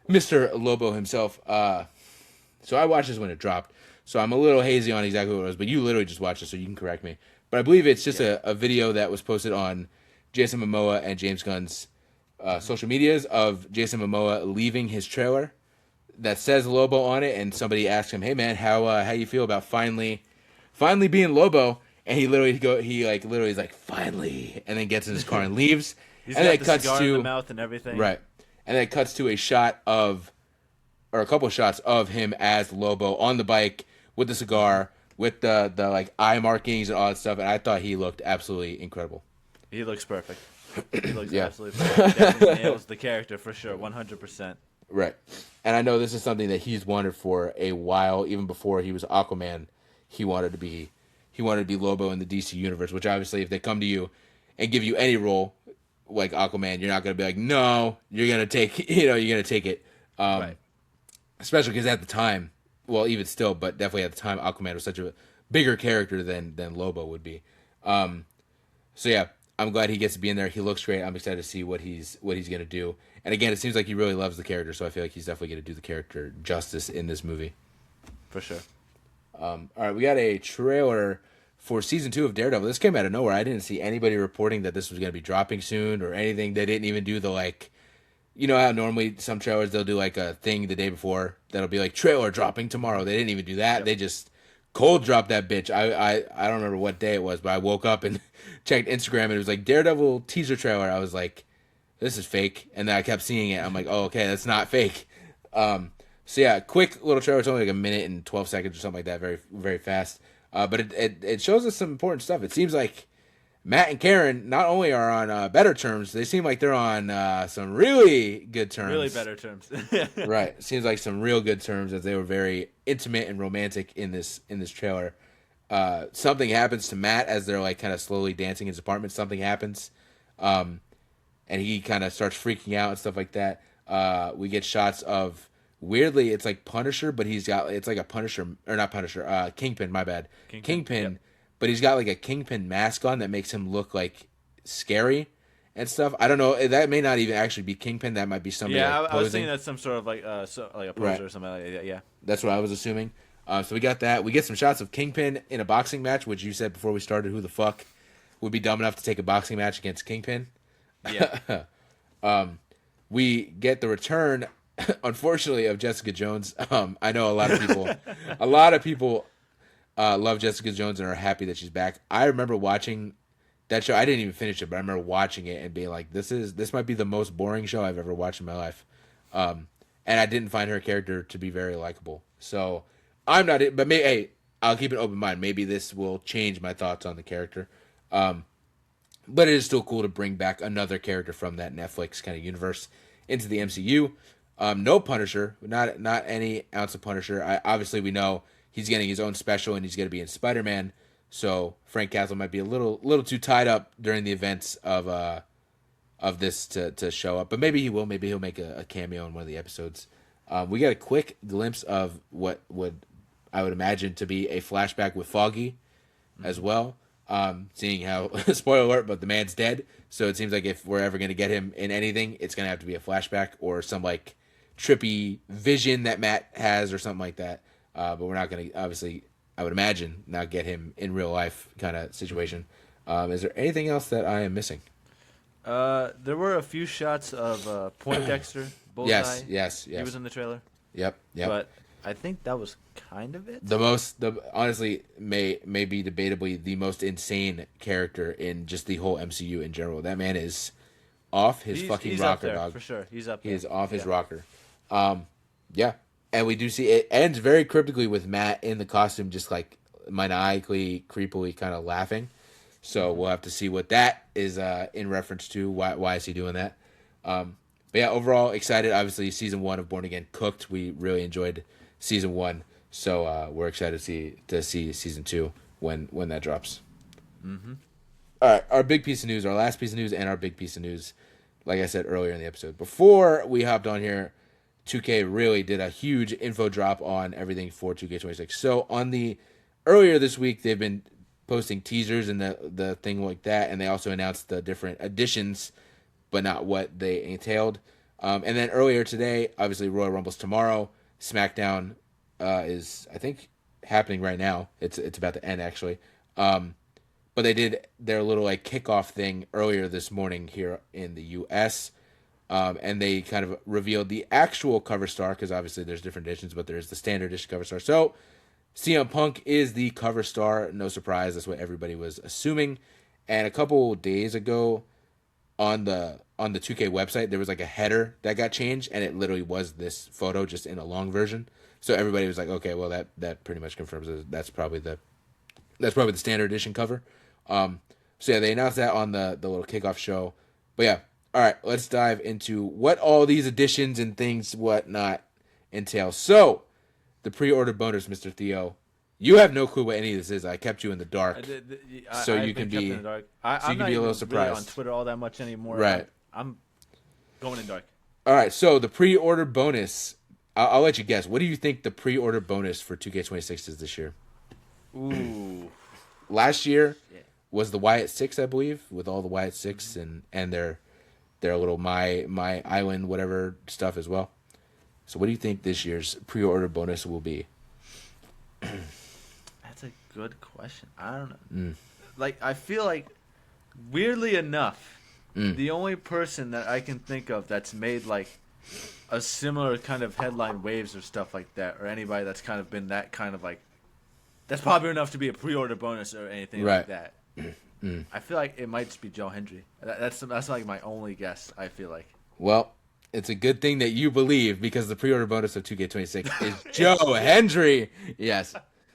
Mr. Lobo himself. So I watched this when it dropped. So I'm a little hazy on exactly what it was, but you literally just watched it, so you can correct me. But I believe it's just a video that was posted on Jason Momoa and James Gunn's social medias of Jason Momoa leaving his trailer that says Lobo on it, and somebody asked him, "Hey man, how you feel about finally being Lobo?" And he literally is like, "Finally," and then gets in his car and leaves. He's and got then it the cuts cigar to in the mouth and everything. right, and then it cuts to a shot of, or a couple of shots of him as Lobo on the bike with the cigar, with the like eye markings and all that stuff. And I thought he looked absolutely incredible. He looks perfect. He looks Yeah. absolutely perfect. Definitely nails the character for sure, 100%. Right. And I know this is something that he's wanted for a while. Even before he was Aquaman, he wanted to be Lobo in the DC universe, which obviously if they come to you and give you any role like Aquaman, you're not going to be like, "No, you're going to take, you're going to take it." Right. Especially because at the time, well, even still, but definitely at the time, Aquaman was such a bigger character than Lobo would be. So yeah, I'm glad he gets to be in there. He looks great. I'm excited to see what he's gonna do. And again, it seems like he really loves the character, so I feel like he's definitely gonna do the character justice in this movie. For sure. All right, we got a trailer for season 2 of Daredevil. This came out of nowhere. I didn't see anybody reporting that this was gonna be dropping soon or anything. They didn't even do the like. You know how normally some trailers they'll do like a thing the day before that'll be like trailer dropping tomorrow. They didn't even do that. Yep. They just cold dropped that bitch. I don't remember what day it was, but I woke up and checked Instagram and it was like Daredevil teaser trailer. I was like, this is fake, and then I kept seeing it. I'm like, oh okay, that's not fake. So yeah, quick little trailer. It's only like a minute and 12 seconds or something like that. Very very fast. But it shows us some important stuff. It seems like Matt and Karen not only are on better terms, they seem like they're on some really good terms. Really better terms. Right. Seems like some real good terms, as they were very intimate and romantic in this trailer. Something happens to Matt as they're like kind of slowly dancing in his apartment. Something happens, and he kind of starts freaking out and stuff like that. We get shots of, weirdly, it's like Punisher, but it's like a Punisher, or not Punisher, Kingpin, my bad. Kingpin. Yep. But he's got like a Kingpin mask on that makes him look like scary and stuff. I don't know. That may not even actually be Kingpin. That might be somebody. Yeah, like I was thinking that's some sort of like a poser or something like that. Yeah, that's what I was assuming. So we got that. We get some shots of Kingpin in a boxing match, which you said before we started, who the fuck would be dumb enough to take a boxing match against Kingpin? Yeah. We get the return, unfortunately, of Jessica Jones. I know a lot of people love Jessica Jones and are happy that she's back. I remember watching that show. I didn't even finish it, but I remember watching it and being like, this might be the most boring show I've ever watched in my life. And I didn't find her character to be very likable. So I'm not, but maybe, hey, I'll keep an open mind. Maybe this will change my thoughts on the character. But it is still cool to bring back another character from that Netflix kind of universe into the MCU. No Punisher, not any ounce of Punisher. Obviously we know he's getting his own special, and he's going to be in Spider-Man. So Frank Castle might be a little too tied up during the events of this to show up. But maybe he will. Maybe he'll make a cameo in one of the episodes. We got a quick glimpse of what I would imagine to be a flashback with Foggy as well. Seeing how, spoiler alert, but the man's dead. So it seems like if we're ever going to get him in anything, it's going to have to be a flashback or some like trippy vision that Matt has or something like that. But we're not going to, obviously, I would imagine, not get him in real life kind of situation. Is there anything else that I am missing? There were a few shots of Poindexter, Bullseye. Yes. He was in the trailer. Yep. But I think that was kind of it. Honestly, may be debatably the most insane character in just the whole MCU in general. That man is off his fucking rocker, up there, dog. For sure. He's up there. He is off his rocker. Yeah. And we do see it ends very cryptically with Matt in the costume, just like maniacally, creepily kind of laughing. So we'll have to see what that is in reference to. Why is he doing that? But yeah, overall excited. Obviously, season 1 of Born Again cooked. We really enjoyed season 1, so we're excited to see season 2 when that drops. Mm-hmm. All right, our big piece of news, our last piece of news, and our big piece of news. Like I said earlier in the episode, before we hopped on here, 2K really did a huge info drop on everything for 2K26. So earlier this week, they've been posting teasers and the thing like that, and they also announced the different additions, but not what they entailed. And then earlier today, obviously Royal Rumble's tomorrow. SmackDown is, I think, happening right now. It's about to end actually. But they did their little like kickoff thing earlier this morning here in the U.S. And they kind of revealed the actual cover star, because obviously there's different editions, but there's the standard edition cover star. So CM Punk is the cover star. No surprise. That's what everybody was assuming. And a couple days ago on the 2K website, there was like a header that got changed, and it literally was this photo just in a long version. So everybody was like, okay, well that pretty much confirms that that's probably the standard edition cover. So yeah, they announced that on the little kickoff show. But yeah, all right, let's dive into what all these editions and things whatnot entail. So the pre-order bonus, Mr. Theo. You have no clue what any of this is. I kept you in the dark, so you can be a little surprised. Really on Twitter all that much anymore. Right. I'm going in dark. All right. So the pre-order bonus. I'll let you guess. What do you think the pre-order bonus for 2K26 is this year? Ooh. Last year was the Wyatt 6, I believe, with all the Wyatt 6 and their little my island whatever stuff as well. So what do you think this year's pre-order bonus will be? That's a good question. I don't know. Like, I feel like, weirdly enough, the only person that I can think of that's made like a similar kind of headline waves or stuff like that, or anybody that's kind of been that kind of like, that's popular enough to be a pre-order bonus or anything like that. I feel like it might just be Joe Hendry. That's like my only guess, I feel like. Well, it's a good thing that you believe, because the pre-order bonus of 2K26 is Joe Hendry. Yes.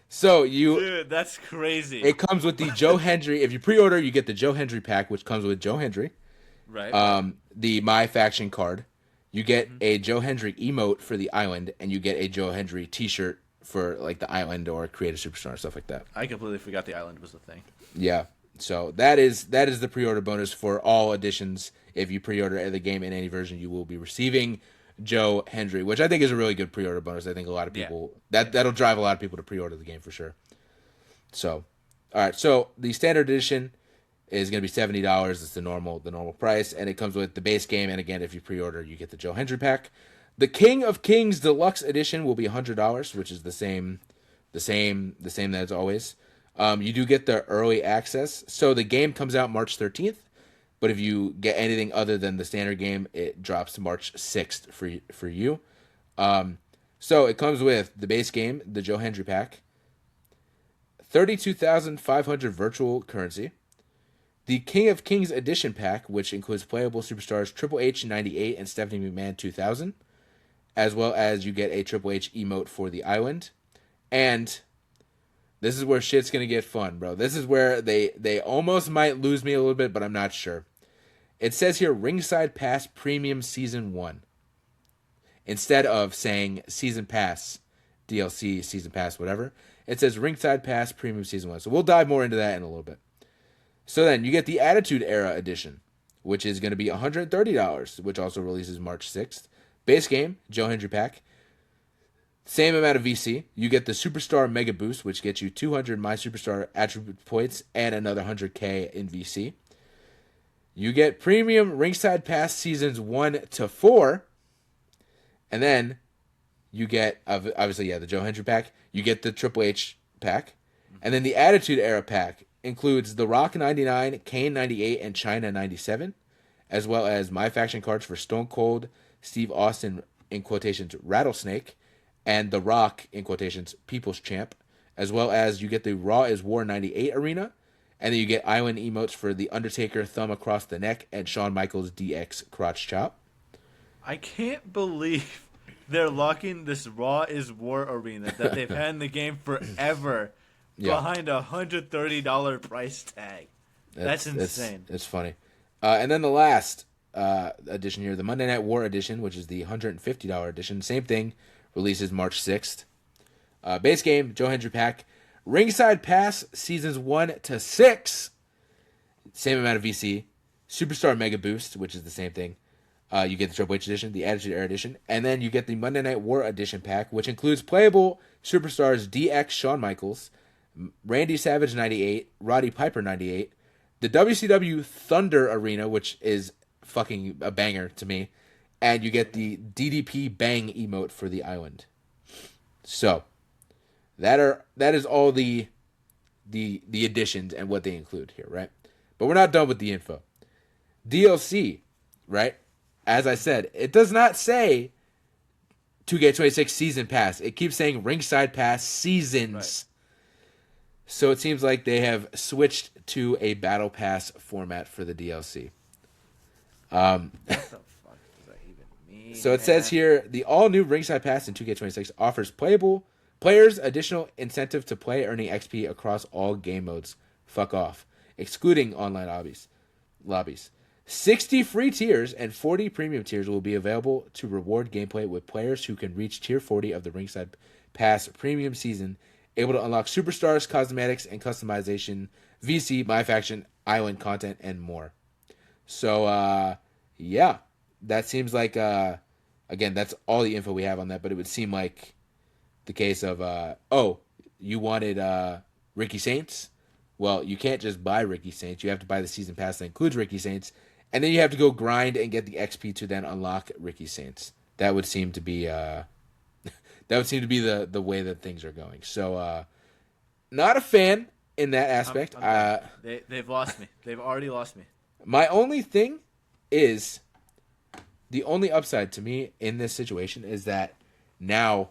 So Dude, that's crazy. It comes with the Joe Hendry. If you pre-order, you get the Joe Hendry pack, which comes with Joe Hendry. Right. The My Faction card. You get a Joe Hendry emote for the island, and you get a Joe Hendry t-shirt for like the island or Creative Superstar, stuff like that. I completely forgot the island was the thing. Yeah. So that is the pre-order bonus for all editions. If you pre-order the game in any version, you will be receiving Joe Hendry, which I think is a really good pre-order bonus. I think a lot of people that'll drive a lot of people to pre-order the game for sure. So, all right. So the standard edition is going to be $70. It's the normal price, and it comes with the base game. And again, if you pre-order, you get the Joe Hendry pack. The King of Kings Deluxe Edition will be $100, which is the same as always. You do get the early access. So the game comes out March 13th, but if you get anything other than the standard game, it drops March 6th for you. So it comes with the base game, the Joe Hendry pack, 32,500 virtual currency, the King of Kings Edition pack, which includes playable superstars Triple H 98 and Stephanie McMahon 2000, as well as you get a Triple H emote for the island. And this is where shit's going to get fun, bro. This is where they almost might lose me a little bit, but I'm not sure. It says here, Ringside Pass Premium Season 1. Instead of saying Season Pass, DLC, Season Pass, whatever, it says Ringside Pass Premium Season 1. So we'll dive more into that in a little bit. So then you get the Attitude Era Edition, which is going to be $130, which also releases March 6th. Base game, Joe Hendry pack. Same amount of VC. You get the Superstar Mega Boost, which gets you 200 My Superstar attribute points and another 100k in VC. You get Premium Ringside Pass Seasons 1 to 4. And then you get, obviously, the Joe Hendry pack. You get the Triple H pack. And then the Attitude Era pack includes The Rock 99, Kane 98, and China 97, as well as My Faction cards for Stone Cold, Steve Austin, in quotations, Rattlesnake, and The Rock, in quotations, People's Champ, as well as you get the Raw is War 98 arena, and then you get island emotes for The Undertaker, Thumb Across the Neck, and Shawn Michaels DX Crotch Chop. I can't believe they're locking this Raw is War arena that they've had in the game forever behind a $130 price tag. That's insane. It's funny. And then the last edition here, the Monday Night War edition, which is the $150 edition. Same thing, releases March 6th. Base game, Joe Hendry pack. Ringside Pass Seasons 1 to 6. Same amount of VC. Superstar Mega Boost, which is the same thing. You get the Triple H edition, the Attitude Era edition, and then you get the Monday Night War edition pack, which includes playable superstars DX Shawn Michaels, Randy Savage 98, Roddy Piper 98, the WCW Thunder Arena, which is fucking a banger to me, and you get the DDP Bang emote for the island. So, That is all the additions and what they include here, right? But we're not done with the info. DLC, right? As I said, it does not say 2K26 Season Pass. It keeps saying Ringside Pass Seasons. Right. So it seems like they have switched to a Battle Pass format for the DLC. What the fuck does that even mean? So it says here, the all-new Ringside Pass in 2K26 offers players additional incentive to play, earning XP across all game modes. Fuck off. Excluding online lobbies. 60 free tiers and 40 premium tiers will be available to reward gameplay with players who can reach tier 40 of the Ringside Pass premium season, able to unlock superstars, cosmetics, and customization, VC, My Faction, Island content, and more. So, yeah, that seems like, again, that's all the info we have on that, but it would seem like the case of, you wanted Ricky Saints? Well, you can't just buy Ricky Saints. You have to buy the season pass that includes Ricky Saints, and then you have to go grind and get the XP to then unlock Ricky Saints. That would seem to be the way that things are going. So, not a fan in that aspect. They've lost me. They've already lost me. My only thing is, the only upside to me in this situation is that now,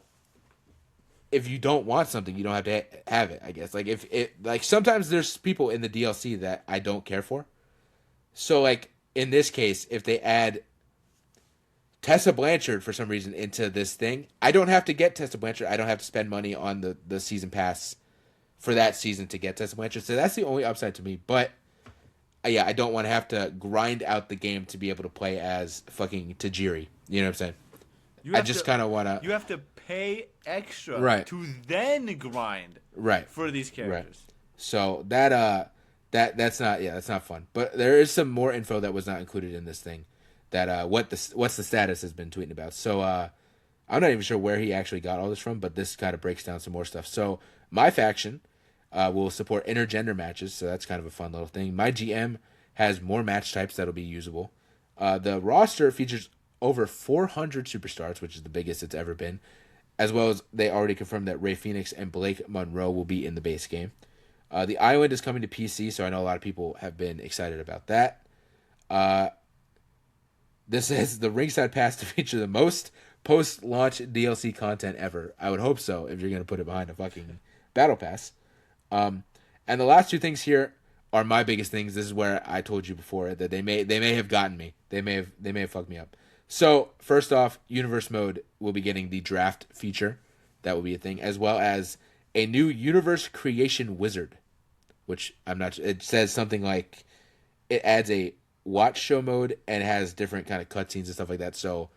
if you don't want something, you don't have to have it, I guess. Like, sometimes there's people in the DLC that I don't care for. So, like, in this case, if they add Tessa Blanchard for some reason into this thing, I don't have to get Tessa Blanchard. I don't have to spend money on the season pass for that season to get Tessa Blanchard. So that's the only upside to me. But, yeah, I don't want to have to grind out the game to be able to play as fucking Tajiri. You know what I'm saying? I just kind of want to... You have to pay extra right. to then grind right. for these characters. Right. So that's not fun. But there is some more info that was not included in this thing. That what's the status has been tweeting about. So I'm not even sure where he actually got all this from, but this kind of breaks down some more stuff. So My Faction will support intergender matches, so that's kind of a fun little thing. My GM has more match types that'll be usable. The roster features over 400 superstars, which is the biggest it's ever been, as well as they already confirmed that Rey Fenix and Blake Monroe will be in the base game. The Island is coming to PC, so I know a lot of people have been excited about that. This is the Ringside Pass to feature the most post-launch DLC content ever. I would hope so, if you're going to put it behind a fucking Battle Pass. And the last two things here are my biggest things. This is where I told you before that they may have gotten me. They may have fucked me up. So, first off, Universe Mode will be getting the draft feature. That will be a thing. As well as a new Universe Creation Wizard. Which, I'm not... It says something like... It adds a watch show mode and has different kind of cutscenes and stuff like that. So,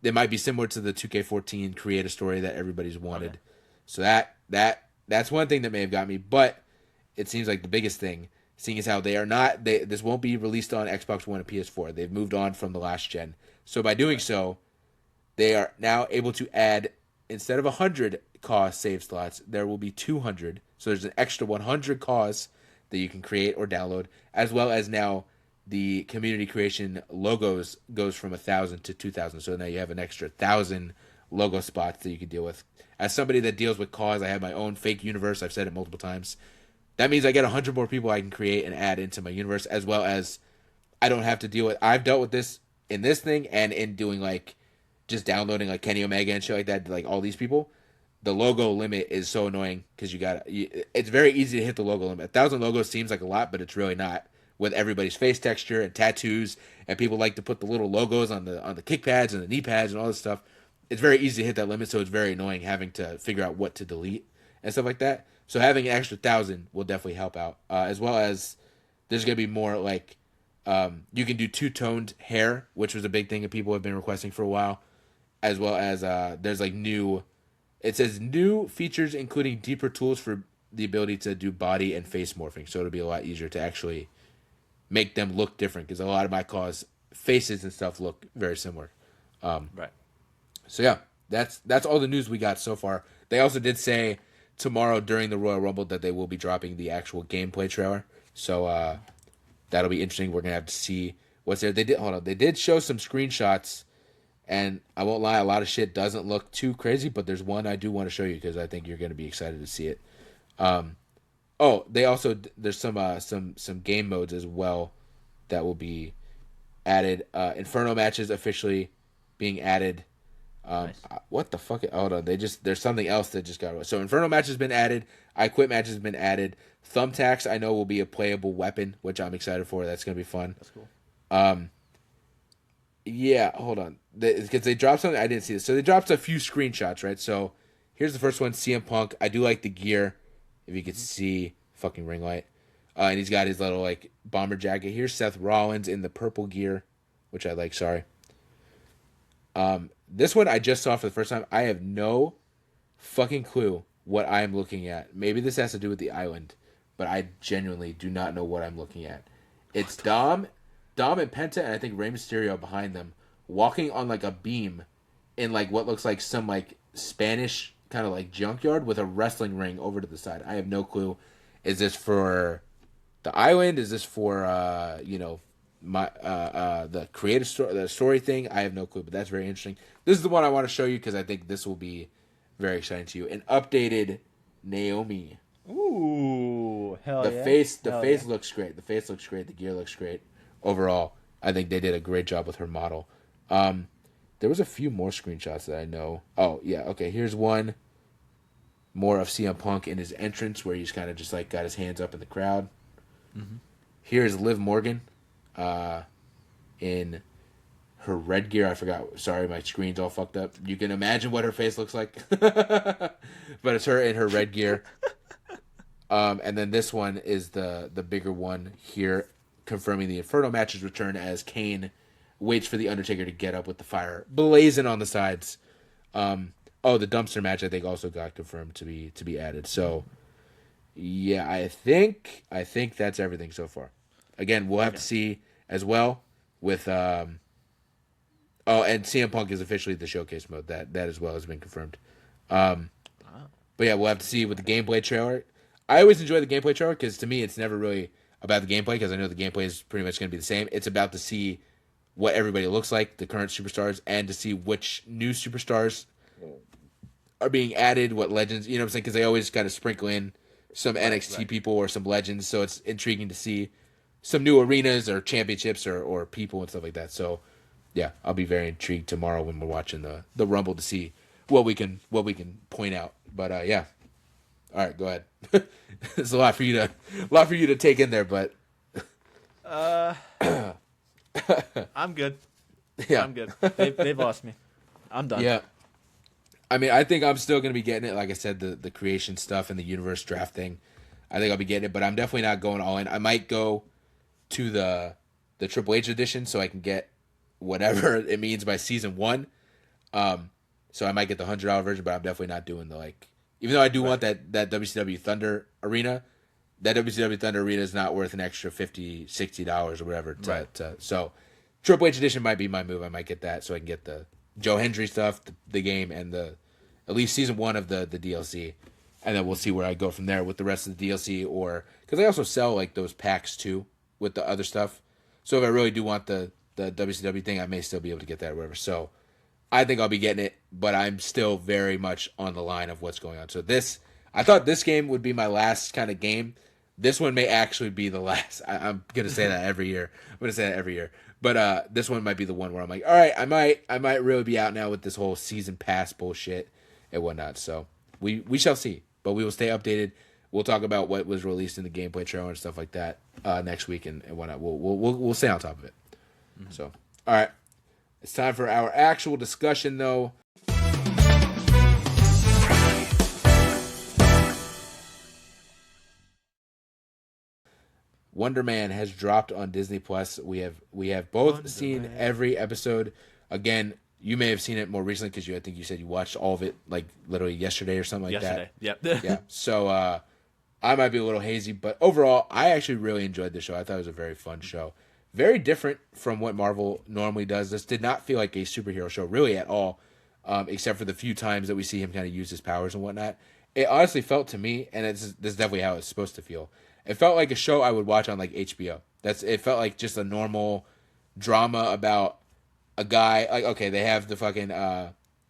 it might be similar to the 2K14 create a story that everybody's wanted. Okay. So, that's one thing that may have got me. But, it seems like the biggest thing, seeing as how they are not... this won't be released on Xbox One and PS4. They've moved on from the last gen. So by doing so, they are now able to add, instead of 100 cause save slots, there will be 200. So there's an extra 100 cause that you can create or download, as well as now the community creation logos goes from 1,000 to 2,000. So now you have an extra 1,000 logo spots that you can deal with. As somebody that deals with cause, I have my own fake universe. I've said it multiple times. That means I get 100 more people I can create and add into my universe, as well as I don't have to deal with... I've dealt with this in this thing and in doing like just downloading like Kenny Omega and shit like that, like all these people. The logo limit is so annoying because it's very easy to hit the logo limit. 1,000 logos seems like a lot, but it's really not, with everybody's face texture and tattoos, and people like to put the little logos on the kick pads and the knee pads and all this stuff. It's very easy to hit that limit, so it's very annoying having to figure out what to delete and stuff like that. So having an extra 1,000 will definitely help out, as well as there's gonna be more like you can do two-toned hair, which was a big thing that people have been requesting for a while, as well as there's like it says new features including deeper tools for the ability to do body and face morphing, so it'll be a lot easier to actually make them look different, because a lot of my cause faces and stuff look very similar. Right. So yeah, that's all the news we got so far. They also did say tomorrow during the Royal Rumble that they will be dropping the actual gameplay trailer, so that'll be interesting. We're gonna have to see what's there. They did show some screenshots And I won't lie, a lot of shit doesn't look too crazy, but there's one I do want to show you because I think you're going to be excited to see it. They also there's some game modes as well that will be added. Inferno matches officially being added. Nice. What the fuck? Hold on, there's something else that just got. So Inferno match has been added. I Quit match has been added. Thumbtacks I know will be a playable weapon, which I'm excited for. That's gonna be fun. That's cool. Yeah, hold on. Because they dropped something, I didn't see this. So they dropped a few screenshots, right? So here's the first one, CM Punk. I do like the gear. If you could see, fucking ring light. And he's got his little, like, bomber jacket. Here's Seth Rollins in the purple gear, which I like, sorry. This one I just saw for the first time. I have no fucking clue what I'm looking at. Maybe this has to do with the island, but I genuinely do not know what I'm looking at. It's Dom and Penta, and I think Rey Mysterio behind them, walking on like a beam in like what looks like some like Spanish kind of like junkyard with a wrestling ring over to the side. I have no clue. Is this for the island? Is this for the creative story, the story thing? I have no clue, but that's very interesting. This is the one I want to show you because I think this will be very exciting to you. An updated Naomi. Ooh, hell The yeah. face looks great. The face looks great. The gear looks great. Overall, I think they did a great job with her model. There was a few more screenshots that I know. Oh, yeah, okay, here's one more of CM Punk in his entrance where he's kind of just like got his hands up in the crowd. Mm-hmm. Here's Liv Morgan in her red gear. I forgot. Sorry, my screen's all fucked up. You can imagine what her face looks like. But it's her in her red gear. And then this one is the bigger one here, confirming the Inferno match's return as Kane waits for the Undertaker to get up with the fire blazing on the sides. The dumpster match I think also got confirmed to be added. So yeah, I think that's everything so far. Again, we'll have to see as well with and CM Punk is officially the showcase mode. That as well has been confirmed. But yeah, we'll have to see with the gameplay trailer. I always enjoy the gameplay trailer because to me it's never really about the gameplay because I know the gameplay is pretty much going to be the same. It's about to see what everybody looks like, the current superstars, and to see which new superstars are being added, what legends, you know what I'm saying? Because they always kind of sprinkle in some NXT people or some legends, so it's intriguing to see some new arenas or championships or people and stuff like that. So yeah, I'll be very intrigued tomorrow when we're watching the Rumble to see what we can point out. But yeah. All right, go ahead. There's a lot for you to take in there, but I'm good. yeah, I'm good. They've lost me. I'm done. Yeah. I mean, I think I'm still going to be getting it. Like I said, the creation stuff and the universe draft thing, I think I'll be getting it, but I'm definitely not going all in. I might go to the Triple H edition so I can get whatever it means by season 1. So I might get the $100 version, but I'm definitely not doing the even though I do want that WCW Thunder arena, that WCW Thunder arena is not worth an extra $50, $60 or whatever. So Triple H edition might be my move. I might get that so I can get the Joe Hendry stuff, the game, and at least season 1 of the DLC, and then we'll see where I go from there with the rest of the DLC. Or because I also sell those packs too with the other stuff. So if I really do want the WCW thing, I may still be able to get that or whatever. So I think I'll be getting it, but I'm still very much on the line of what's going on. So I thought this game would be my last kind of game. This one may actually be the last. I'm gonna say that every year. But this one might be the one where I'm like, all right, I might really be out now with this whole season pass bullshit and whatnot. So we shall see, but we will stay updated. We'll talk about what was released in the gameplay trailer and stuff like that next week and whatnot. We'll stay on top of it. Mm-hmm. So all right. It's time for our actual discussion, though. Wonderman has dropped on Disney Plus. We have both seen every episode. Again, you may have seen it more recently because I think you said you watched all of it literally yesterday or something like that. Yep. Yeah. So I might be a little hazy, but overall, I actually really enjoyed the show. I thought it was a very fun show. Very different from what Marvel normally does. This did not feel like a superhero show really at all, except for the few times that we see him kind of use his powers and whatnot. It honestly felt to me, and this is definitely how it's supposed to feel. It felt like a show I would watch on HBO. It felt like just a normal drama about a guy like okay, they have the fucking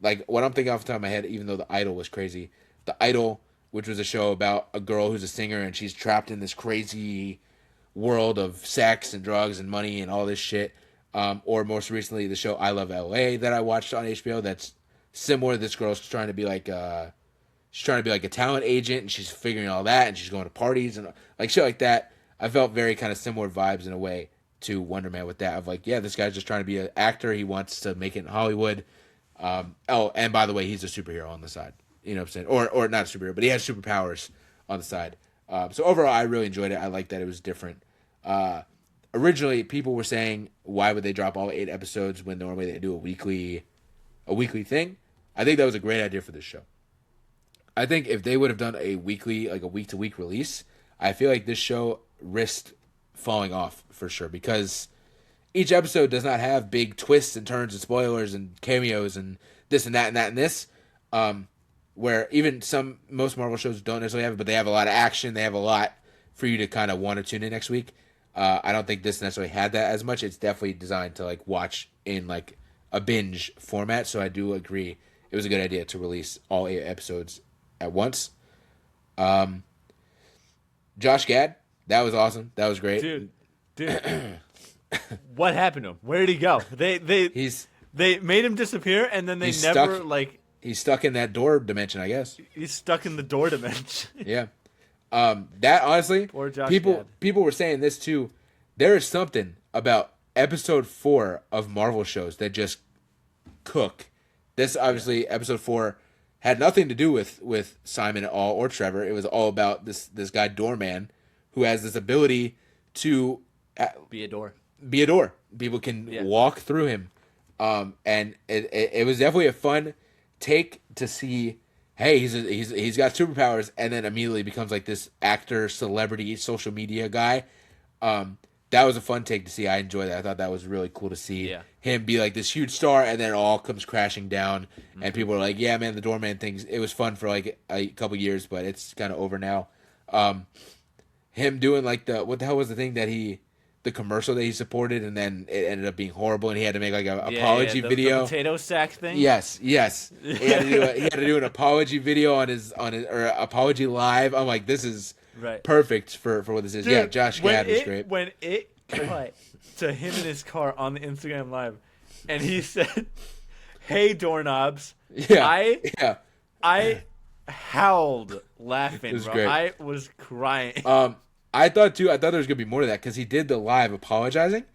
like what I'm thinking off the top of my head, even though The Idol was crazy. The Idol, which was a show about a girl who's a singer and she's trapped in this crazy world of sex and drugs and money and all this shit. Or most recently, the show I Love LA that I watched on HBO. That's similar. This girl's trying to be like she's trying to be like a talent agent, and she's figuring all that, and she's going to parties and like shit like that. I felt very kind of similar vibes in a way to Wonderman with that. Of like, yeah, this guy's just trying to be an actor. He wants to make it in Hollywood. Oh, and by the way, he's a superhero on the side. You know what I'm saying? Or not a superhero, but he has superpowers on the side. So overall, I really enjoyed it. I liked that it was different. Originally, people were saying, why would they drop all 8 episodes when normally they do a weekly thing? I think that was a great idea for this show. I think if they would have done a weekly, like a week-to-week release, I feel like this show risked falling off for sure because each episode does not have big twists and turns and spoilers and cameos and this and that and that and this. Where even most Marvel shows don't necessarily have it, but they have a lot of action. They have a lot for you to kind of want to tune in next week. I don't think this necessarily had that as much. It's definitely designed to like watch in like a binge format. So I do agree it was a good idea to release all 8 episodes at once. Josh Gad, that was awesome. That was great, dude. What happened to him? Where did he go? They made him disappear, and then they never stuck, like. He's stuck in that door dimension, I guess. He's stuck in the door dimension. Yeah. That honestly, Poor Josh people Gad. were saying this too. There is something about episode 4 of Marvel shows that just cook. This obviously episode 4 had nothing to do with Simon at all or Trevor. It was all about this guy Doorman who has this ability to Be a door. People can walk through him. And it was definitely a fun take to see. Hey, he's got superpowers, and then immediately becomes like this actor, celebrity, social media guy. That was a fun take to see. I enjoyed that. I thought that was really cool to see him be like this huge star, and then it all comes crashing down. Mm-hmm. And people are like, "Yeah, man, the Doorman things. It was fun for like a couple years, but it's kind of over now." Him doing like what the hell was the thing that the commercial that he supported, and then it ended up being horrible, and he had to make like an apology video. The potato sack thing. Yes. He had to do an apology video on his or apology live. I'm like, this is perfect for what this is. Dude, yeah, Josh Gad was great. When it cut to him in his car on the Instagram live, and he said, "Hey, doorknobs." I howled laughing, was bro. great. I was crying. I thought there was going to be more to that because he did the live apologizing.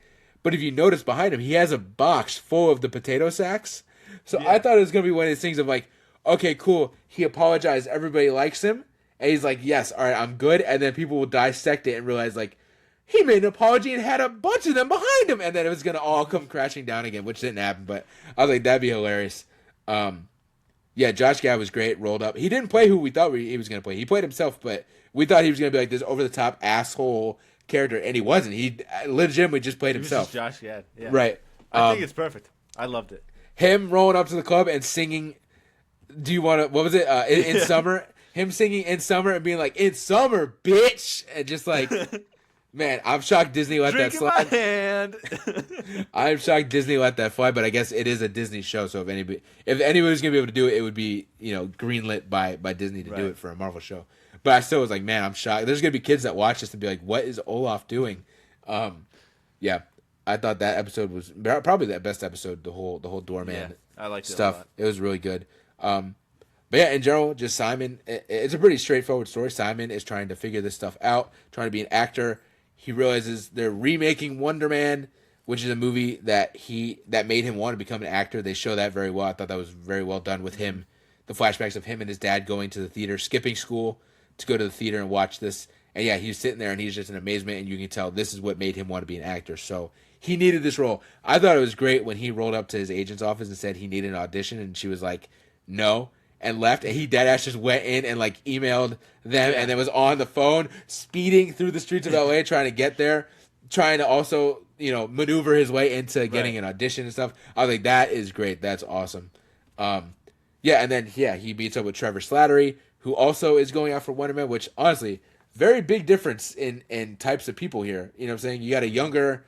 But if you notice behind him, he has a box full of the potato sacks. So I thought it was going to be one of these things of like, okay, cool. He apologized. Everybody likes him. And he's like, yes, all right, I'm good. And then people will dissect it and realize like, he made an apology and had a bunch of them behind him. And then it was going to all come crashing down again, which didn't happen. But I was like, that'd be hilarious. Josh Gad was great, rolled up. He didn't play who we thought he was going to play. He played himself, but we thought he was going to be like this over-the-top asshole character, and he wasn't. He legitimately just played himself. He was just Josh Gad. Yeah. Right. I think it's perfect. I loved it. Him rolling up to the club and singing, do you want to, what was it, in summer? Him singing In Summer and being like, in summer, bitch! And just like, man, I'm shocked Disney let that slide. My hand. I'm shocked Disney let that fly, but I guess it is a Disney show, so if anybody's going to be able to do it, it would be, greenlit by Disney to do it for a Marvel show. But I still was like, man, I'm shocked. There's going to be kids that watch this and be like, what is Olaf doing? I thought that episode was probably the best episode, the whole Doorman I liked stuff. It a lot. It was really good. But yeah, in general, just Simon, it's a pretty straightforward story. Simon is trying to figure this stuff out, trying to be an actor. He realizes they're remaking Wonderman, which is a movie that made him want to become an actor. They show that very well. I thought that was very well done with him. The flashbacks of him and his dad going to the theater, skipping school to go to the theater and watch this. And yeah, he's sitting there and he's just in amazement, and you can tell this is what made him want to be an actor. So he needed this role. I thought it was great when he rolled up to his agent's office and said he needed an audition, and she was like, no, and left. And he deadass just went in and like emailed them and then was on the phone speeding through the streets of LA trying to get there, trying to also, maneuver his way into getting an audition and stuff. I was like, that is great. That's awesome. And then he beats up with Trevor Slattery, who also is going out for Wonderman, which honestly, very big difference in types of people here. You know what I'm saying? You got a younger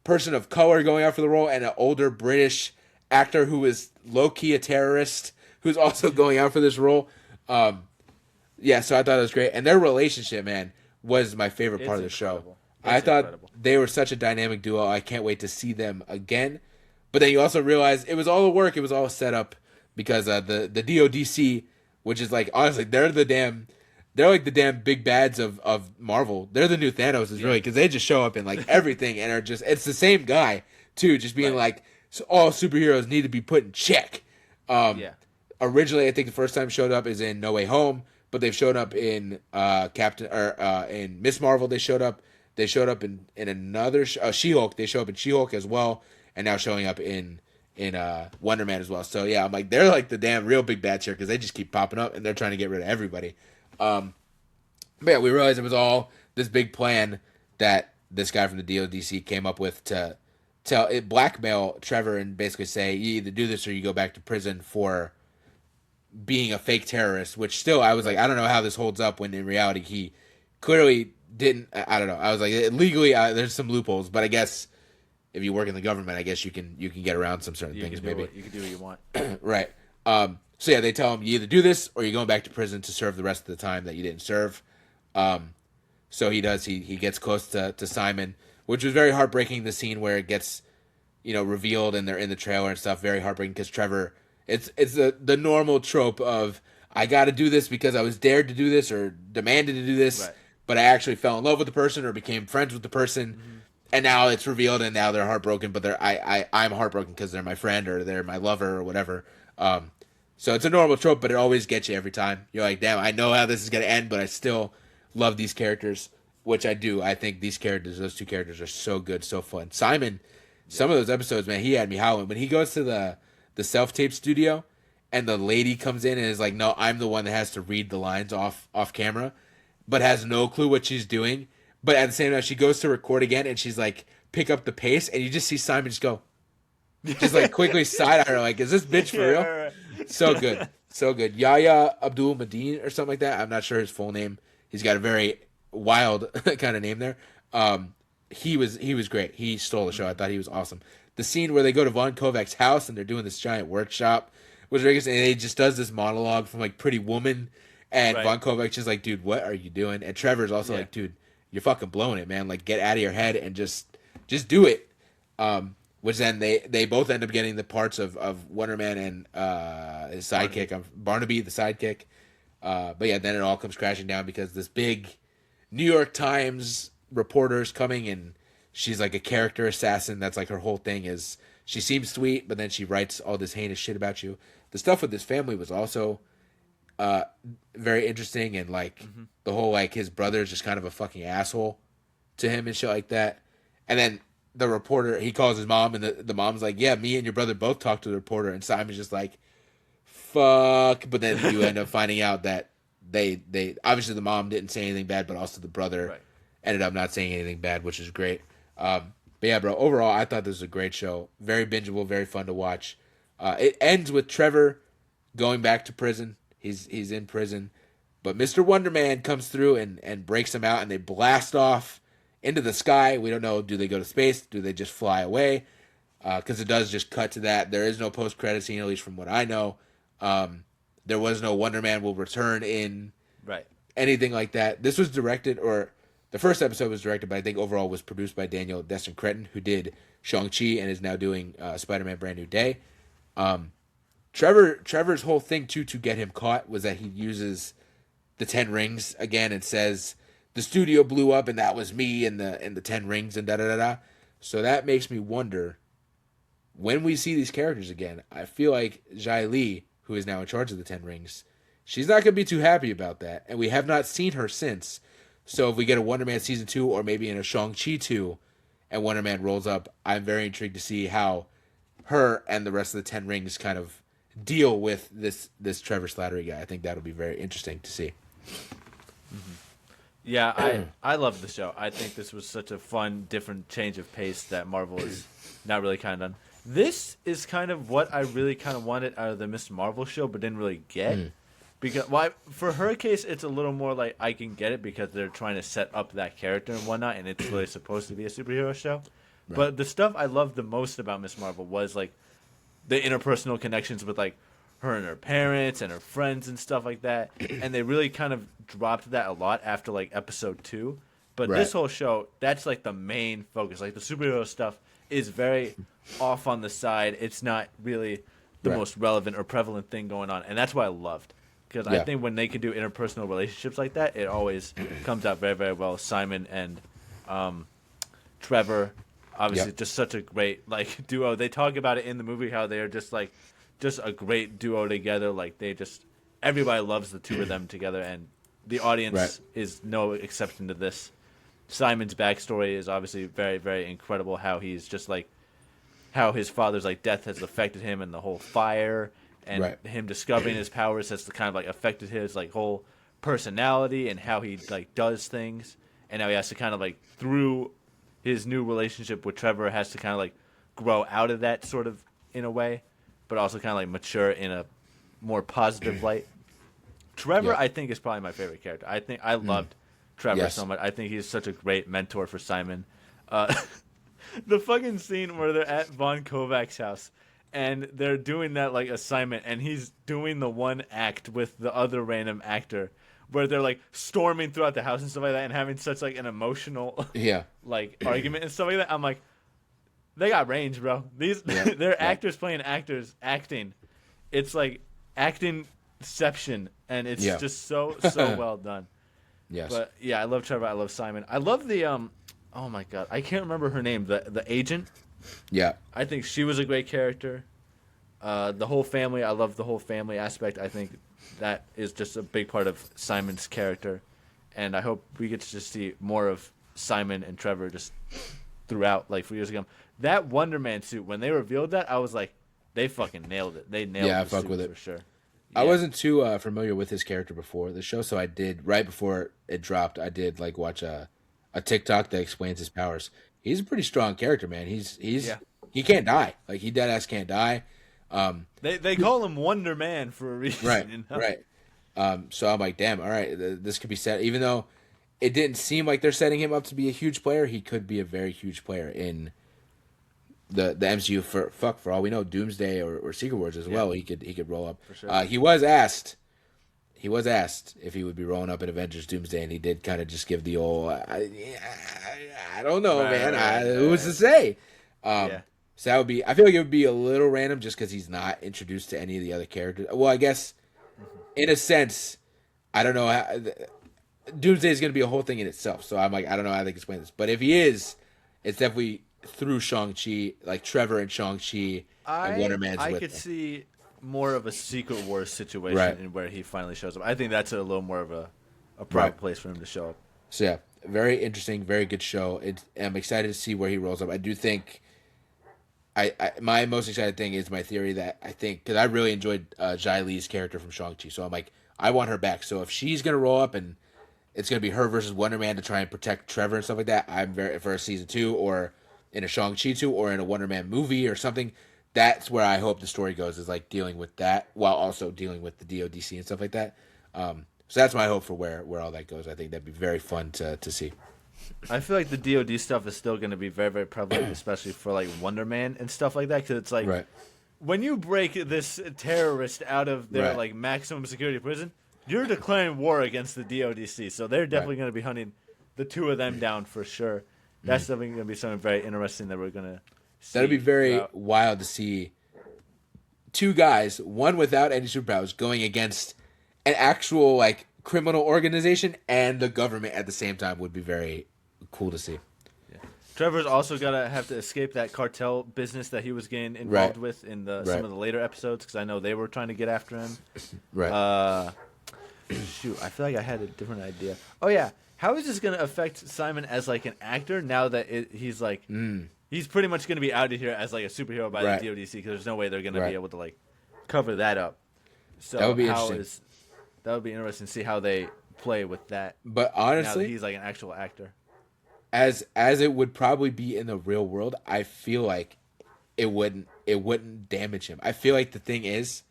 person of color going out for the role and an older British actor who is low-key a terrorist who's also going out for this role. Yeah, so I thought it was great. And their relationship, man, was my favorite part of the show. I thought they were such a dynamic duo. I can't wait to see them again. But then you also realize it was all a work. It was all set up because the DODC, which is like, honestly, they're like the damn big bads of Marvel. They're the new Thanos, is really, because they just show up in like everything and are just, it's the same guy too, just being like, so all superheroes need to be put in check. Originally, I think the first time showed up is in No Way Home, but they've shown up in in Miss Marvel. They showed up in another She-Hulk. They show up in She-Hulk as well, and now showing up in Wonderman as well. So yeah, I'm like, they're like the damn real big bats here because they just keep popping up and they're trying to get rid of everybody. But yeah, we realized it was all this big plan that this guy from the DODC came up with to blackmail Trevor and basically say, you either do this or you go back to prison for being a fake terrorist, which still, I was like, I don't know how this holds up when in reality he clearly didn't. I don't know. I was like, legally, there's some loopholes, but I guess if you work in the government, I guess you can get around some certain things. Maybe you can do what you want. Right. So yeah, they tell him you either do this or you're going back to prison to serve the rest of the time that you didn't serve. So he does. He gets close to Simon, which was very heartbreaking. The scene where it gets, revealed and they're in the trailer and stuff. Very heartbreaking because Trevor. It's the normal trope of, I got to do this because I was dared to do this or demanded to do this, right, but I actually fell in love with the person or became friends with the person, and now it's revealed and now they're heartbroken. But I'm heartbroken because they're my friend or they're my lover or whatever. So it's a normal trope, but it always gets you every time. You're like, damn, I know how this is gonna end, but I still love these characters, which I do. I think those two characters, are so good, so fun. Simon, some of those episodes, man, he had me howling when he goes to the self-tape studio and the lady comes in and is like, no, I'm the one that has to read the lines off camera, but has no clue what she's doing. But at the same time, she goes to record again and she's like, pick up the pace, and you just see Simon just go, just like quickly side eye her, like, is this bitch for real? Right. So good. So good. Yahya Abdul Madeen or something like that. I'm not sure his full name. He's got a very wild kind of name there. He was great. He stole the show. I thought he was awesome. The scene where they go to Von Kovac's house and they're doing this giant workshop was ridiculous, and he just does this monologue from like Pretty Woman, and right, Von Kovac's just like, dude, what are you doing? And Trevor's also like, dude, you're fucking blowing it, man. Like, get out of your head and just do it. Which then they both end up getting the parts of Wonderman and his sidekick, Barnaby, the sidekick. But yeah, then it all comes crashing down because this big New York Times reporter is coming, and she's like a character assassin. That's like her whole thing is she seems sweet, but then she writes all this heinous shit about you. The stuff with this family was also very interesting, and like the whole like his brother is just kind of a fucking asshole to him and shit like that. And then the reporter, he calls his mom, and the mom's like, yeah, me and your brother both talked to the reporter, and Simon's just like, fuck. But then you end up finding out that they obviously the mom didn't say anything bad, but also the brother ended up not saying anything bad, which is great. But yeah, bro, overall, I thought this was a great show. Very bingeable, very fun to watch. It ends with Trevor going back to prison. He's in prison. But Mr. Wonderman comes through and breaks him out, and they blast off into the sky. We don't know, do they go to space? Do they just fly away? Because it does just cut to that. There is no post-credit scene, at least from what I know. There was no Wonderman will return in anything like that. This was directed, or the first episode was directed, but I think overall was produced by Daniel Destin Cretton, who did Shang-Chi and is now doing Spider-Man Brand New Day. Trevor's whole thing, too, to get him caught was that he uses the 10 rings again and says, the studio blew up and that was me and the 10 rings and da-da-da-da. So that makes me wonder, when we see these characters again, I feel like Jai Lee, who is now in charge of the 10 rings, she's not going to be too happy about that. And we have not seen her since. So if we get a Wonder Man Season 2 or maybe in a Shang-Chi 2 and Wonder Man rolls up, I'm very intrigued to see how her and the rest of the 10 rings kind of deal with this Trevor Slattery guy. I think that'll be very interesting to see. Yeah, I love the show. I think this was such a fun, different change of pace that Marvel is not really kind of done. This is kind of what I really kind of wanted out of the Miss Marvel show, but didn't really get. Because for her case, it's a little more like I can get it because they're trying to set up that character and whatnot, and it's really supposed to be a superhero show. But the stuff I loved the most about Miss Marvel was like the interpersonal connections with like her and her parents and her friends and stuff like that. And they really kind of dropped that a lot after like episode 2. But this whole show, that's like the main focus. Like the superhero stuff is very off on the side. It's not really the most relevant or prevalent thing going on. And that's what I loved. Because I think when they can do interpersonal relationships like that, it always comes out very, very well. Simon and Trevor, obviously, just such a great like duo. They talk about it in the movie how they are just a great duo together. Like everybody loves the two of them together, and the audience is no exception to this. Simon's backstory is obviously very, very incredible. How he's just like how his father's like death has affected him, and the whole fire. And him discovering his powers has kind of like affected his like whole personality and how he like does things, and now he has to kind of like through his new relationship with Trevor has to kind of like grow out of that sort of in a way, but also kind of like mature in a more positive light. Trevor, I think, is probably my favorite character. I think I loved Trevor so much. I think he's such a great mentor for Simon. The fucking scene where they're at Von Kovac's house. And they're doing that like assignment, and he's doing the one act with the other random actor, where they're like storming throughout the house and stuff like that, and having such like an emotional like argument and stuff like that. I'm like, they got range, bro. They're actors playing actors acting. It's like actingception, and it's just so well done. Yes. But yeah, I love Trevor. I love Simon. I love the oh my god, I can't remember her name. The agent. Yeah, I think she was a great character. The whole family, I love the whole family aspect. I think that is just a big part of Simon's character, and I hope we get to just see more of Simon and Trevor just throughout, like for years ago. That Wonderman suit, when they revealed that, I was like, they fucking nailed it. They nailed I the fuck suit with it for sure. I wasn't too familiar with his character before the show, so I did right before it dropped. I did like watch a TikTok that explains his powers. He's a pretty strong character, man. He can't die. Like he dead ass can't die. They call him Wonder Man for a reason. Right. You know? Right. So I'm like, damn. All right, this could be set. Even though it didn't seem like they're setting him up to be a huge player, he could be a very huge player in the MCU. For all we know, Doomsday or Secret Wars as well. He could roll up. For sure. He was asked if he would be rolling up in Avengers Doomsday, and he did kind of just give the old, I don't know, man. Who's to say? So that would be, I feel like it would be a little random just because he's not introduced to any of the other characters. Well, I guess, in a sense, I don't know. Doomsday is going to be a whole thing in itself, so I'm like, I don't know how they can explain this. But if he is, it's definitely through Shang-Chi, like Trevor and Shang-Chi and Wonderman's I with could him. see more of a Secret Wars situation in where he finally shows up. I think that's a little more of a proper place for him to show up. So yeah, very interesting, very good show. I'm excited to see where he rolls up. I do think, my most excited thing is my theory that I think, because I really enjoyed Jai Lee's character from Shang-Chi, so I'm like, I want her back. So if she's gonna roll up and it's gonna be her versus Wonder Man to try and protect Trevor and stuff like that, I'm very for a season 2 or in a Shang-Chi 2 or in a Wonder Man movie or something. That's where I hope the story goes, is like dealing with that while also dealing with the DODC and stuff like that. So that's my hope for where all that goes. I think that'd be very fun to see. I feel like the DOD stuff is still going to be very, very prevalent, especially for like Wonder Man and stuff like that, because it's like when you break this terrorist out of their like maximum security prison, you're declaring war against the DODC. So they're definitely going to be hunting the two of them down for sure. That's definitely going to be something very interesting that we're going to see. That'd be very wild to see two guys, one without any superpowers, going against an actual like criminal organization and the government at the same time. Would be very cool to see. Yeah. Trevor's also gotta have to escape that cartel business that he was getting involved with in some of the later episodes, because I know they were trying to get after him. Shoot, I feel like I had a different idea. Oh yeah, how is this gonna affect Simon as like an actor now that he's like he's pretty much gonna be out of here as like a superhero by the DODC, because there's no way they're gonna be able to like cover that up. So that would be interesting. That would be interesting to see how they play with that. But honestly, now that he's like an actual actor. As it would probably be in the real world, I feel like it wouldn't damage him. I feel like the thing is,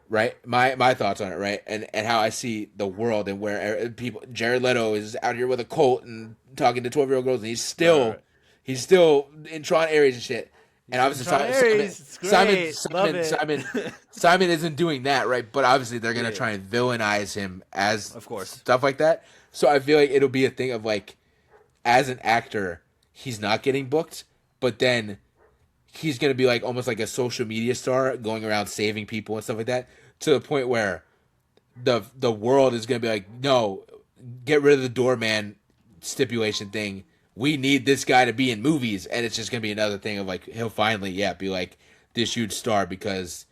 right? My thoughts on it, right? And how I see the world and where people, Jared Leto is out here with a Colt and talking to 12-year-old girls, and he's still He's still in Tron Ares and shit. And obviously Simon isn't doing that, right? But obviously they're gonna try and villainize him as of course stuff like that. So I feel like it'll be a thing of like, as an actor, he's not getting booked, but then he's gonna be like almost like a social media star going around saving people and stuff like that, to the point where the world is gonna be like, no, get rid of the doorman stipulation thing. We need this guy to be in movies, and it's just gonna be another thing of like he'll finally be like this huge star, because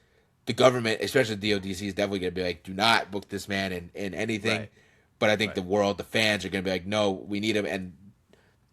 the government, especially the DODC, is definitely gonna be like, do not book this man in anything. Right. But I think the world, the fans are gonna be like, no, we need him. And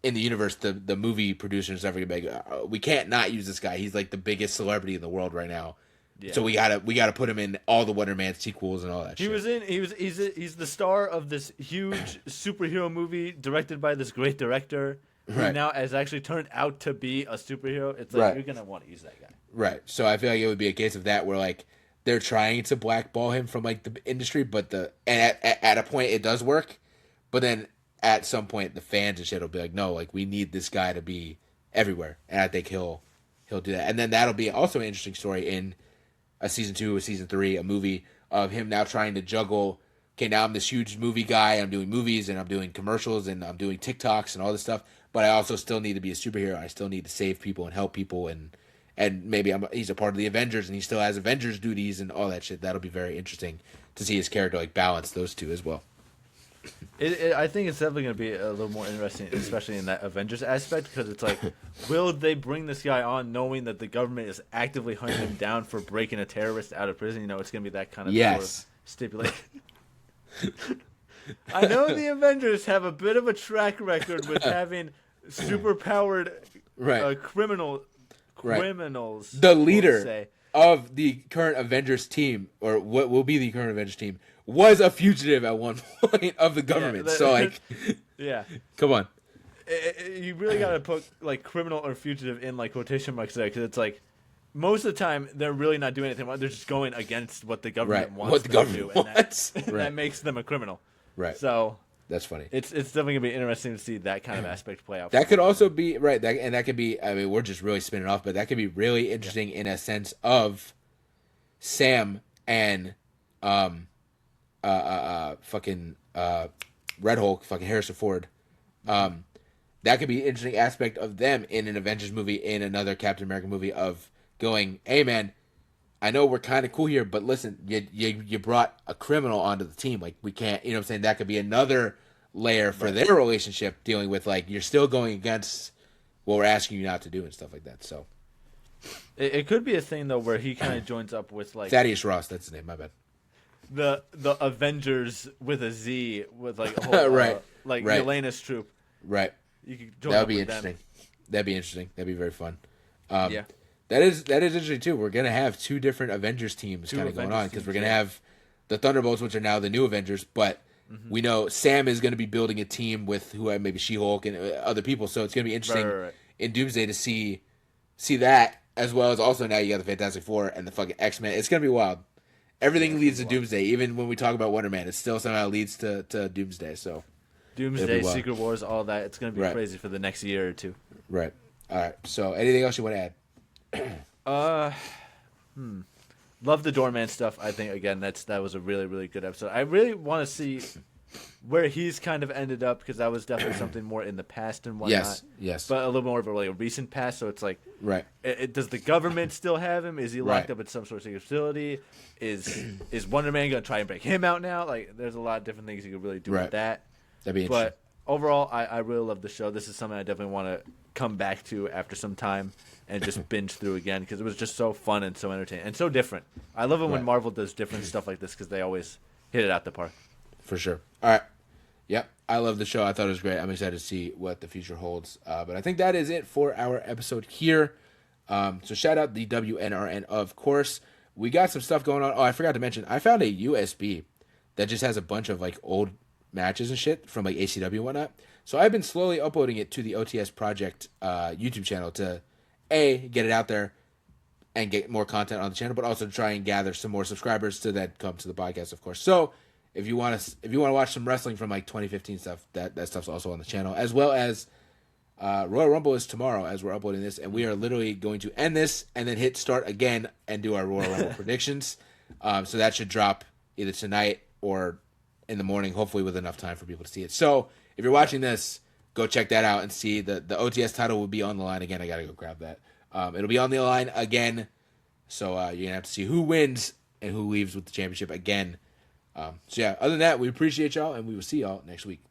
in the universe, the movie producers are gonna be like, we can't not use this guy. He's like the biggest celebrity in the world right now. Yeah. So we gotta put him in all the Wonderman sequels and all that shit. He's the star of this huge superhero movie directed by this great director who now has actually turned out to be a superhero. It's like, you're gonna want to use that guy. Right. So I feel like it would be a case of that where like they're trying to blackball him from like the industry, but at a point it does work, but then at some point the fans and shit will be like, no, like we need this guy to be everywhere, and I think he'll do that, and then that'll be also an interesting story in a season 2, a season 3, a movie of him now trying to juggle. Okay, now I'm this huge movie guy. I'm doing movies and I'm doing commercials and I'm doing TikToks and all this stuff. But I also still need to be a superhero. I still need to save people and help people, and maybe he's a part of the Avengers and he still has Avengers duties and all that shit. That'll be very interesting to see his character like balance those two as well. I think it's definitely going to be a little more interesting, especially in that Avengers aspect, because it's like, will they bring this guy on knowing that the government is actively hunting him down for breaking a terrorist out of prison? You know, it's going to be that kind of sort of stipulation. I know the Avengers have a bit of a track record with having superpowered criminals. The leader of the current Avengers team, or what will be the current Avengers team, was a fugitive at one point of the government. So like, come on. You really got to put like criminal or fugitive in like quotation marks there, because it's like most of the time they're really not doing anything. They're just going against what the government wants. What the government wants. And that makes them a criminal. Right. So that's funny. It's definitely gonna be interesting to see that kind of aspect play out. That could also be right. That could be. I mean, we're just really spinning off, but that could be really interesting in a sense of Sam and fucking Red Hulk, fucking Harrison Ford. That could be an interesting aspect of them in an Avengers movie, in another Captain America movie, of going, hey man, I know we're kind of cool here, but listen, you brought a criminal onto the team. Like, we can't, you know what I'm saying? That could be another layer for their relationship, dealing with like, you're still going against what we're asking you not to do and stuff like that. So it could be a thing though where he kind of joins up with like Thaddeus Ross, that's his name, my bad. The Avengers with a Z, with like a whole, Yelena's troop. Right. You could join that would up be with interesting. Them. That'd be interesting. That'd be very fun. That is interesting too. We're gonna have two different Avengers teams kind of going on, because we're gonna have the Thunderbolts, which are now the new Avengers, but we know Sam is gonna be building a team with maybe She-Hulk and other people. So it's gonna be interesting in Doomsday to see that, as well as also now you got the Fantastic Four and the fucking X-Men. It's gonna be wild. Everything leads to Doomsday. Even when we talk about Wonderman, it still somehow leads to Doomsday. So Doomsday, Secret Wars, all that. It's going to be crazy for the next year or two. Right. All right. So anything else you want to add? Love the Doorman stuff. I think, again, that was a really, really good episode. I really want to see where he's kind of ended up, because that was definitely something more in the past and whatnot. Yes. But a little more of a recent past. So it's like, right. Does the government still have him? Is he locked up at some sort of facility? Is Wonder Man going to try and break him out now? Like, there's a lot of different things you could really do with that. That'd be interesting. But overall, I really love the show. This is something I definitely want to come back to after some time and just binge through again, because it was just so fun and so entertaining and so different. I love it when Marvel does different stuff like this, because they always hit it out the park. For sure. All right. Yep. I love the show. I thought it was great. I'm excited to see what the future holds. But I think that is it for our episode here. So shout out the WNRN, of course. We got some stuff going on. Oh, I forgot to mention, I found a USB that just has a bunch of like old matches and shit from like ACW and whatnot. So I've been slowly uploading it to the OTS Project YouTube channel to get it out there and get more content on the channel, but also to try and gather some more subscribers to then come to the podcast, of course. So if you want to watch some wrestling from like 2015 stuff, that stuff's also on the channel, as well as Royal Rumble is tomorrow as we're uploading this, and we are literally going to end this and then hit start again and do our Royal Rumble predictions. So that should drop either tonight or in the morning, hopefully with enough time for people to see it. So if you're watching this, go check that out and see. The OTS title will be on the line again. I got to go grab that. It'll be on the line again. So you're going to have to see who wins and who leaves with the championship again. So yeah, other than that, we appreciate y'all, and we will see y'all next week.